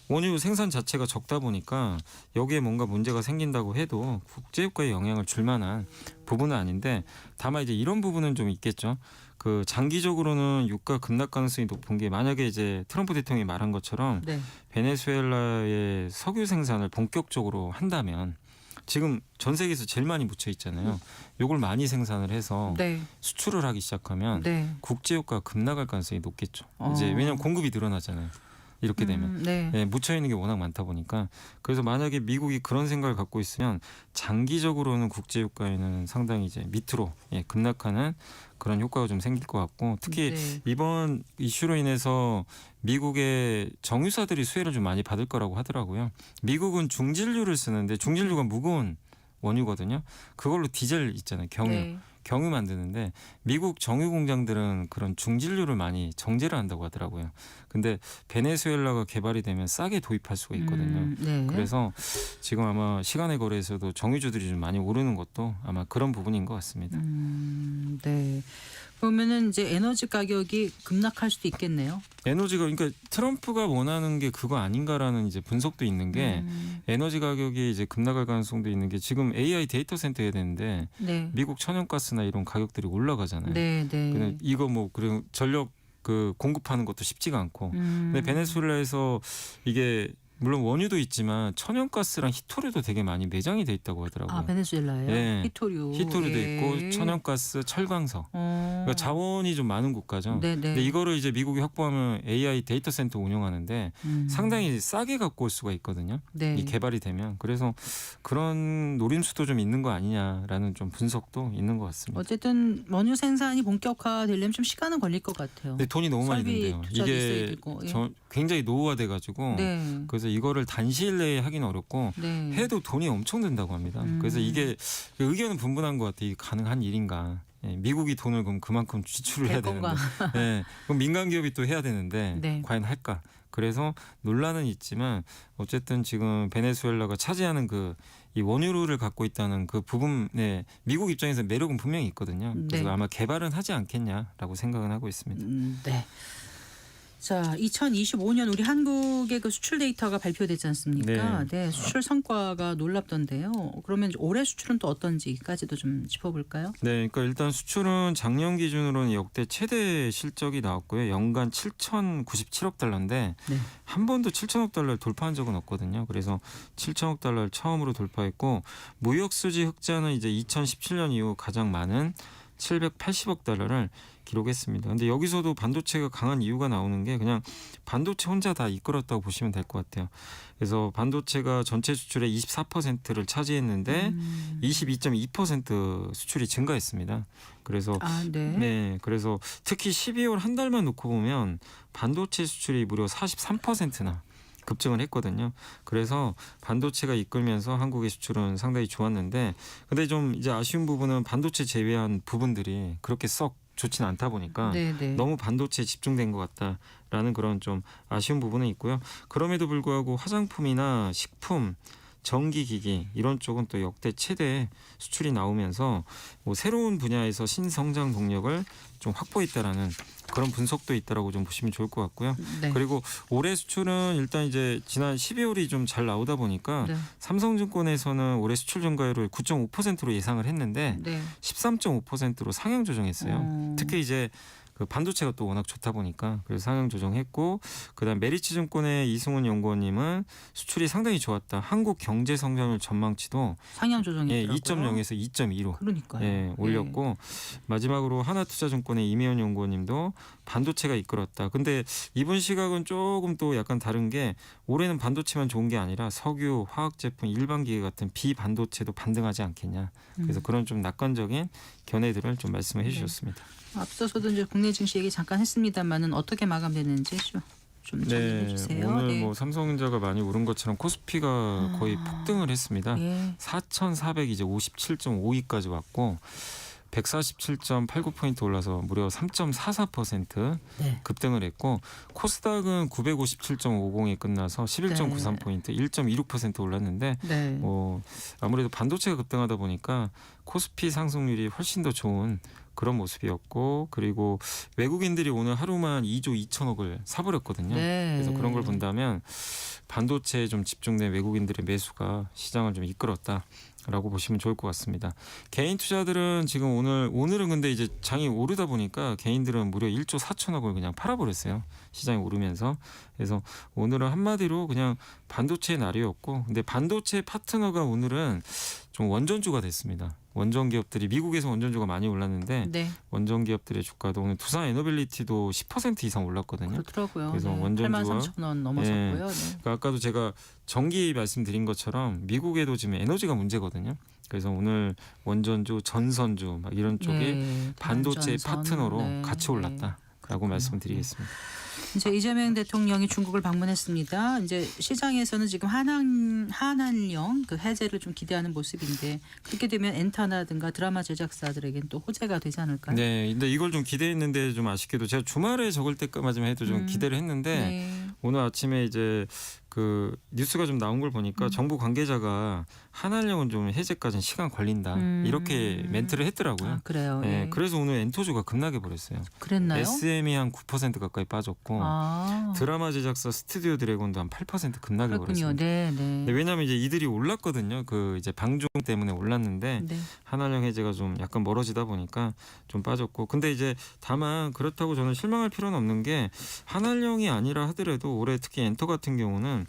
[SPEAKER 6] 원유 생산 자체가 적다 보니까 여기에 뭔가 문제가 생긴다고 해도 국제유가에 영향을 줄 만한 부분은 아닌데 다만 이제 이런 부분은 좀 있겠죠. 그 장기적으로는 유가 급락 가능성이 높은 게 만약에 이제 트럼프 대통령이 말한 것처럼
[SPEAKER 1] 네.
[SPEAKER 6] 베네수엘라의 석유 생산을 본격적으로 한다면 지금 전 세계에서 제일 많이 묻혀 있잖아요. 요걸 많이 생산을 해서
[SPEAKER 1] 네.
[SPEAKER 6] 수출을 하기 시작하면
[SPEAKER 1] 네.
[SPEAKER 6] 국제유가가 급락할 가능성이 높겠죠.
[SPEAKER 1] 어.
[SPEAKER 6] 이제 왜냐하면 공급이 늘어나잖아요. 이렇게 되면.
[SPEAKER 1] 네.
[SPEAKER 6] 예, 묻혀 있는 게 워낙 많다 보니까 그래서 만약에 미국이 그런 생각을 갖고 있으면 장기적으로는 국제유가에는 상당히 이제 밑으로 급락하는 그런 효과가 좀 생길 것 같고 특히
[SPEAKER 1] 네.
[SPEAKER 6] 이번 이슈로 인해서 미국의 정유사들이 수혜를 좀 많이 받을 거라고 하더라고요. 미국은 중진류를 쓰는데 중진류가 무거운 원유거든요. 그걸로 디젤 있잖아요. 경유.
[SPEAKER 1] 네.
[SPEAKER 6] 경유 만드는데 미국 정유 공장들은 그런 중진류를 많이 정제를 한다고 하더라고요. 근데 베네수엘라가 개발이 되면 싸게 도입할 수가 있거든요.
[SPEAKER 1] 네.
[SPEAKER 6] 그래서 지금 아마 시간의 거래에서도 정유주들이 좀 많이 오르는 것도 아마 그런 부분인 것 같습니다.
[SPEAKER 1] 네. 그러면은 이제 에너지 가격이 급락할 수도 있겠네요.
[SPEAKER 6] 에너지가 그러니까 트럼프가 원하는 게 그거 아닌가라는 이제 분석도 있는 게 에너지 가격이 이제 급락할 가능성도 있는 게 지금 AI 데이터 센터 해야 되는데
[SPEAKER 1] 네.
[SPEAKER 6] 미국 천연가스나 이런 가격들이 올라가잖아요.
[SPEAKER 1] 네. 네.
[SPEAKER 6] 근데 이거 뭐 그리고 전력 그 공급하는 것도 쉽지가 않고. 근데 베네수엘라에서 이게 물론 원유도 있지만 천연가스랑 히토류도 되게 많이 매장이 돼 있다고 하더라고요.
[SPEAKER 1] 아, 베네수엘라예요?
[SPEAKER 6] 예.
[SPEAKER 1] 히토류.
[SPEAKER 6] 히토류도
[SPEAKER 1] 예.
[SPEAKER 6] 있고 천연가스, 철강석. 그러니까 자원이 좀 많은 국가죠.
[SPEAKER 1] 네네.
[SPEAKER 6] 근데 이거를 이제 미국이 확보하면 AI 데이터 센터 운영하는데 상당히 싸게 갖고 올 수가 있거든요.
[SPEAKER 1] 네.
[SPEAKER 6] 이 개발이 되면. 그래서 그런 노림수도 좀 있는 거 아니냐라는 좀 분석도 있는 것 같습니다.
[SPEAKER 1] 어쨌든 원유 생산이 본격화되려면 좀 시간은 걸릴 것 같아요.
[SPEAKER 6] 근데 돈이 너무 많이
[SPEAKER 1] 설비
[SPEAKER 6] 든대요.
[SPEAKER 1] 투자도 있어야
[SPEAKER 6] 이게
[SPEAKER 1] 되고, 예.
[SPEAKER 6] 굉장히 노후화돼 가지고
[SPEAKER 1] 네.
[SPEAKER 6] 그래서 이거를 단시일 내에 하기는 어렵고
[SPEAKER 1] 네.
[SPEAKER 6] 해도 돈이 엄청 든다고 합니다. 그래서 이게 의견은 분분한 것 같아요. 이게 가능한 일인가. 예, 미국이 돈을 그럼 그만큼 지출을 해야
[SPEAKER 1] 될
[SPEAKER 6] 되는데
[SPEAKER 1] 건가?
[SPEAKER 6] 예, 그럼 민간 기업이 또 해야 되는데
[SPEAKER 1] 네.
[SPEAKER 6] 과연 할까? 그래서 논란은 있지만 어쨌든 지금 베네수엘라가 차지하는 그 이 원유를 갖고 있다는 그 부분에 미국 입장에서 매력은 분명히 있거든요. 그래서
[SPEAKER 1] 네.
[SPEAKER 6] 아마 개발은 하지 않겠냐라고 생각은 하고 있습니다.
[SPEAKER 1] 네. 자, 2025년 우리 한국의 그 수출 데이터가 발표됐지 않습니까? 네, 수출 성과가 놀랍던데요. 그러면 이제 올해 수출은 또 어떤지까지도 좀 짚어볼까요?
[SPEAKER 6] 네, 그러니까 일단 수출은 작년 기준으로는 역대 최대 실적이 나왔고요. 연간 7,097억 달러인데
[SPEAKER 1] 네.
[SPEAKER 6] 한 번도 7천억 달러를 돌파한 적은 없거든요. 그래서 7천억 달러를 처음으로 돌파했고 무역 수지 흑자는 이제 2017년 이후 가장 많은 780억 달러를 기록했습니다. 근데 여기서도 반도체가 강한 이유가 나오는 게 그냥 반도체 혼자 다 이끌었다고 보시면 될 것 같아요. 그래서 반도체가 전체 수출의 24%를 차지했는데 22.2% 수출이 증가했습니다. 그래서
[SPEAKER 1] 네.
[SPEAKER 6] 그래서 특히 12월 한 달만 놓고 보면 반도체 수출이 무려 43%나 급증을 했거든요. 그래서 반도체가 이끌면서 한국의 수출은 상당히 좋았는데 근데 좀 이제 아쉬운 부분은 반도체 제외한 부분들이 그렇게 썩 좋지는 않다 보니까
[SPEAKER 1] 네.
[SPEAKER 6] 너무 반도체에 집중된 것 같다라는 그런 좀 아쉬운 부분은 있고요. 그럼에도 불구하고 화장품이나 식품, 전기기기 이런 쪽은 또 역대 최대 수출이 나오면서 뭐 새로운 분야에서 신성장 동력을 좀 확보했다라는 그런 분석도 있다라고 좀 보시면 좋을 것 같고요.
[SPEAKER 1] 네.
[SPEAKER 6] 그리고 올해 수출은 일단 이제 지난 12월이 좀 잘 나오다 보니까
[SPEAKER 1] 네.
[SPEAKER 6] 삼성증권에서는 올해 수출 증가율을 9.5%로 예상을 했는데
[SPEAKER 1] 네.
[SPEAKER 6] 13.5%로 상향 조정했어요. 특히 이제 그 반도체가 또 워낙 좋다 보니까 그래서 상향 조정했고 그다음 메리츠증권의 이승훈 연구원님은 수출이 상당히 좋았다. 한국 경제 성장률 전망치도
[SPEAKER 1] 상향 조정이더라고요.
[SPEAKER 6] 2.0에서 2.2로
[SPEAKER 1] 그러니까요.
[SPEAKER 6] 올렸고 마지막으로 하나투자증권의 이미연 연구원님도 반도체가 이끌었다. 근데 이분 시각은 조금 또 약간 다른 게 올해는 반도체만 좋은 게 아니라 석유, 화학제품, 일반기계 같은 비반도체도 반등하지 않겠냐. 그래서 그런 좀 낙관적인 견해들을 좀 말씀을 해주셨습니다.
[SPEAKER 1] 앞서서도 이제 국내 증시 얘기 잠깐 했습니다만은 어떻게 마감되는지 좀 정리해 주세요.
[SPEAKER 6] 오늘 뭐 삼성전자가 많이 오른 것처럼 코스피가 거의 폭등을 했습니다.
[SPEAKER 1] 예.
[SPEAKER 6] 4,400 이제 57.52까지 왔고 147.89포인트 올라서 무려 3.44%
[SPEAKER 1] 네.
[SPEAKER 6] 급등을 했고 코스닥은 957.50에 끝나서 11.93포인트 1.26% 올랐는데
[SPEAKER 1] 네.
[SPEAKER 6] 아무래도 반도체가 급등하다 보니까 코스피 상승률이 훨씬 더 좋은 그런 모습이었고 그리고 외국인들이 오늘 하루만 2조 2천억을 사버렸거든요.
[SPEAKER 1] 네.
[SPEAKER 6] 그래서 그런 걸 본다면 반도체에 좀 집중된 외국인들의 매수가 시장을 좀 이끌었다라고 보시면 좋을 것 같습니다. 개인 투자들은 지금 오늘은 근데 이제 장이 오르다 보니까 개인들은 무려 1조 4천억을 그냥 팔아버렸어요. 시장이 오르면서. 그래서 오늘은 한마디로 그냥 반도체의 날이었고 근데 반도체 파트너가 오늘은 좀 원전주가 됐습니다. 원전 기업들이 미국에서 원전주가 많이 올랐는데
[SPEAKER 1] 네.
[SPEAKER 6] 원전 기업들의 주가도 오늘 두산 에너빌리티도 10% 이상 올랐거든요.
[SPEAKER 1] 그렇더라고요.
[SPEAKER 6] 그래서
[SPEAKER 1] 네.
[SPEAKER 6] 원전주와
[SPEAKER 1] 83,000원 넘어섰고요. 네.
[SPEAKER 6] 그러니까 아까도 제가 전기 말씀드린 것처럼 미국에도 지금 에너지가 문제거든요. 그래서 오늘 원전주, 전선주 막 이런 쪽이
[SPEAKER 1] 네.
[SPEAKER 6] 반도체
[SPEAKER 1] 전선.
[SPEAKER 6] 파트너로
[SPEAKER 1] 네.
[SPEAKER 6] 같이 올랐다라고
[SPEAKER 1] 그렇군요.
[SPEAKER 6] 말씀드리겠습니다.
[SPEAKER 1] 이제 이재명 대통령이 중국을 방문했습니다. 이제 시장에서는 지금 한한령 그 해제를 좀 기대하는 모습인데 그렇게 되면 엔터나든가 드라마 제작사들에겐 또 호재가 되지 않을까요?
[SPEAKER 6] 네, 근데 이걸 좀 기대했는데 좀 아쉽게도 제가 주말에 적을 때까지만 해도 좀 기대를 했는데
[SPEAKER 1] 네.
[SPEAKER 6] 오늘 아침에 이제 그 뉴스가 좀 나온 걸 보니까 정부 관계자가 한한령은 좀 해제까지는 시간 걸린다 이렇게 멘트를 했더라고요.
[SPEAKER 1] 아, 그래요.
[SPEAKER 6] 네,
[SPEAKER 1] 예.
[SPEAKER 6] 그래서 오늘 엔터주가 급락해 버렸어요.
[SPEAKER 1] 그랬나요?
[SPEAKER 6] SM이 한 9% 가까이 빠졌고
[SPEAKER 1] 아,
[SPEAKER 6] 드라마 제작사 스튜디오 드래곤도 한 8% 급락해
[SPEAKER 1] 그렇군요.
[SPEAKER 6] 버렸습니다.
[SPEAKER 1] 네,
[SPEAKER 6] 근데
[SPEAKER 1] 네.
[SPEAKER 6] 왜냐하면 이제 이들이 올랐거든요. 그 이제 방중 때문에 올랐는데
[SPEAKER 1] 네.
[SPEAKER 6] 한한령 해제가 좀 약간 멀어지다 보니까 좀 빠졌고 근데 이제 다만 그렇다고 저는 실망할 필요는 없는 게 한한령이 아니라 하더라도 올해 특히 엔터 같은 경우는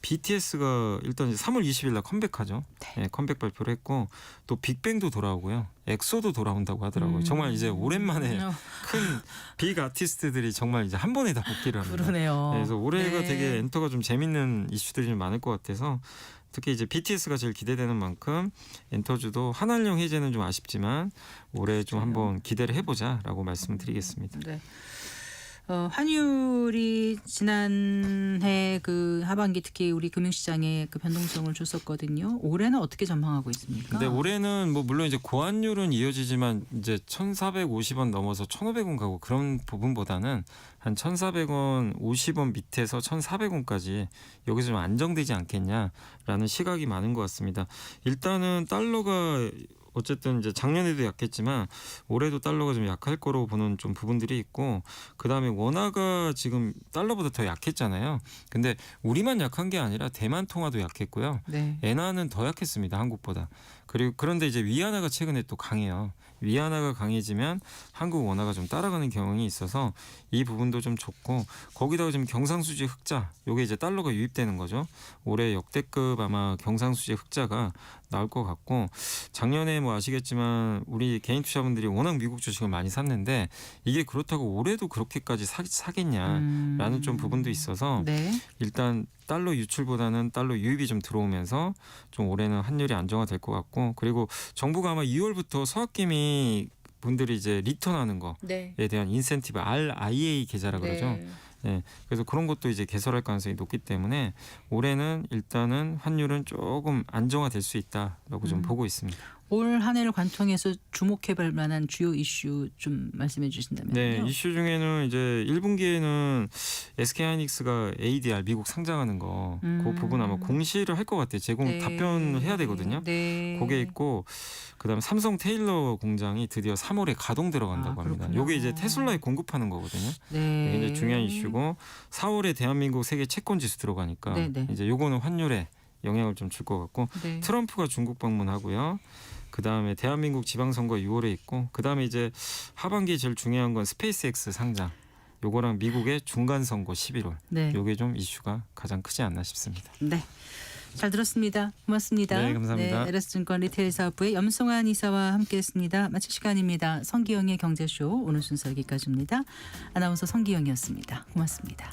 [SPEAKER 6] BTS가 일단 이제 3월 20일 날 컴백하죠. 네, 컴백 발표를 했고 또 빅뱅도 돌아오고요. 엑소도 돌아온다고 하더라고요. 정말 이제 오랜만에 큰 빅 아티스트들이 정말 이제 한 번에 다 복귀를 합니다.
[SPEAKER 1] 그러네요.
[SPEAKER 6] 그래서 올해가
[SPEAKER 1] 네.
[SPEAKER 6] 되게 엔터가 좀 재밌는 이슈들이 좀 많을 것 같아서 특히 이제 BTS가 제일 기대되는 만큼 엔터주도 한한령 해제는 좀 아쉽지만 올해 좀 한번 기대를 해보자라고 말씀을 드리겠습니다.
[SPEAKER 1] 네. 환율이 지난해 그 하반기 특히 우리 금융시장에 그 변동성을 줬었거든요. 올해는 어떻게 전망하고 있습니까?
[SPEAKER 6] 근데 올해는 뭐 물론 이제 고환율은 이어지지만 이제 1,450원 넘어서 1,500원 가고 그런 부분보다는 한 1,400원 50원 밑에서 1,400원까지 여기서 좀 안정되지 않겠냐라는 시각이 많은 것 같습니다. 일단은 달러가 어쨌든 이제 작년에도 약했지만 올해도 달러가 좀 약할 거로 보는 좀 부분들이 있고 그다음에 원화가 지금 달러보다 더 약했잖아요. 근데 우리만 약한 게 아니라 대만 통화도 약했고요.
[SPEAKER 1] 네.
[SPEAKER 6] 엔화는 더 약했습니다. 한국보다. 그리고 그런데 이제 위안화가 최근에 또 강해요. 위안화가 강해지면 한국 원화가 좀 따라가는 경향이 있어서 이 부분도 좀 좋고 거기다가 지금 경상수지 흑자 요게 이제 달러가 유입되는 거죠. 올해 역대급 아마 경상수지 흑자가 나올 것 같고 작년에 뭐 아시겠지만 우리 개인 투자분들이 워낙 미국 주식을 많이 샀는데 이게 그렇다고 올해도 그렇게까지 사겠냐라는 좀 부분도 있어서
[SPEAKER 1] 네.
[SPEAKER 6] 일단 달러 유출보다는 달러 유입이 좀 들어오면서 좀 올해는 환율이 안정화될 것 같고 그리고 정부가 아마 2월부터 서학개미 분들이 이제 리턴하는 거에
[SPEAKER 1] 네.
[SPEAKER 6] 대한 인센티브 RIA 계좌라 그러죠. 네, 그래서 그런 것도 이제 개설할 가능성이 높기 때문에 올해는 일단은 환율은 조금 안정화될 수 있다라고 좀 보고 있습니다.
[SPEAKER 1] 올 한 해를 관통해서 주목해볼 만한 주요 이슈 좀 말씀해 주신다면요.
[SPEAKER 6] 네, 이슈 중에는 이제 1분기에는 SK하이닉스가 ADR 미국 상장하는 거 그 부분 아마 공시를 할 것 같아요. 제공 답변을 해야 되거든요.
[SPEAKER 1] 네.
[SPEAKER 6] 그게 있고 그다음에 삼성 테일러 공장이 드디어 3월에 가동 들어간다고 합니다.
[SPEAKER 1] 그렇군요.
[SPEAKER 6] 이게 이제 테슬라에 공급하는 거거든요.
[SPEAKER 1] 네.
[SPEAKER 6] 굉장히 중요한 이슈고 4월에 대한민국 세계 채권 지수 들어가니까
[SPEAKER 1] 네, 네.
[SPEAKER 6] 이제 요거는 환율에 영향을 좀 줄 것 같고
[SPEAKER 1] 네.
[SPEAKER 6] 트럼프가 중국 방문하고요. 그다음에 대한민국 지방선거 6월에 있고 그다음에 이제 하반기에 제일 중요한 건 스페이스X 상장. 요거랑 미국의 중간 선거 11월.
[SPEAKER 1] 네.
[SPEAKER 6] 요게 좀 이슈가 가장 크지 않나 싶습니다.
[SPEAKER 1] 네. 잘 들었습니다. 고맙습니다.
[SPEAKER 6] 네, 감사합니다.
[SPEAKER 1] 네, LS증권 리테일 사업부의 염송환 이사와 함께했습니다. 마칠 시간입니다. 성기영의 경제쇼 오늘 순서 여기까지입니다. 아나운서 성기영이었습니다. 고맙습니다.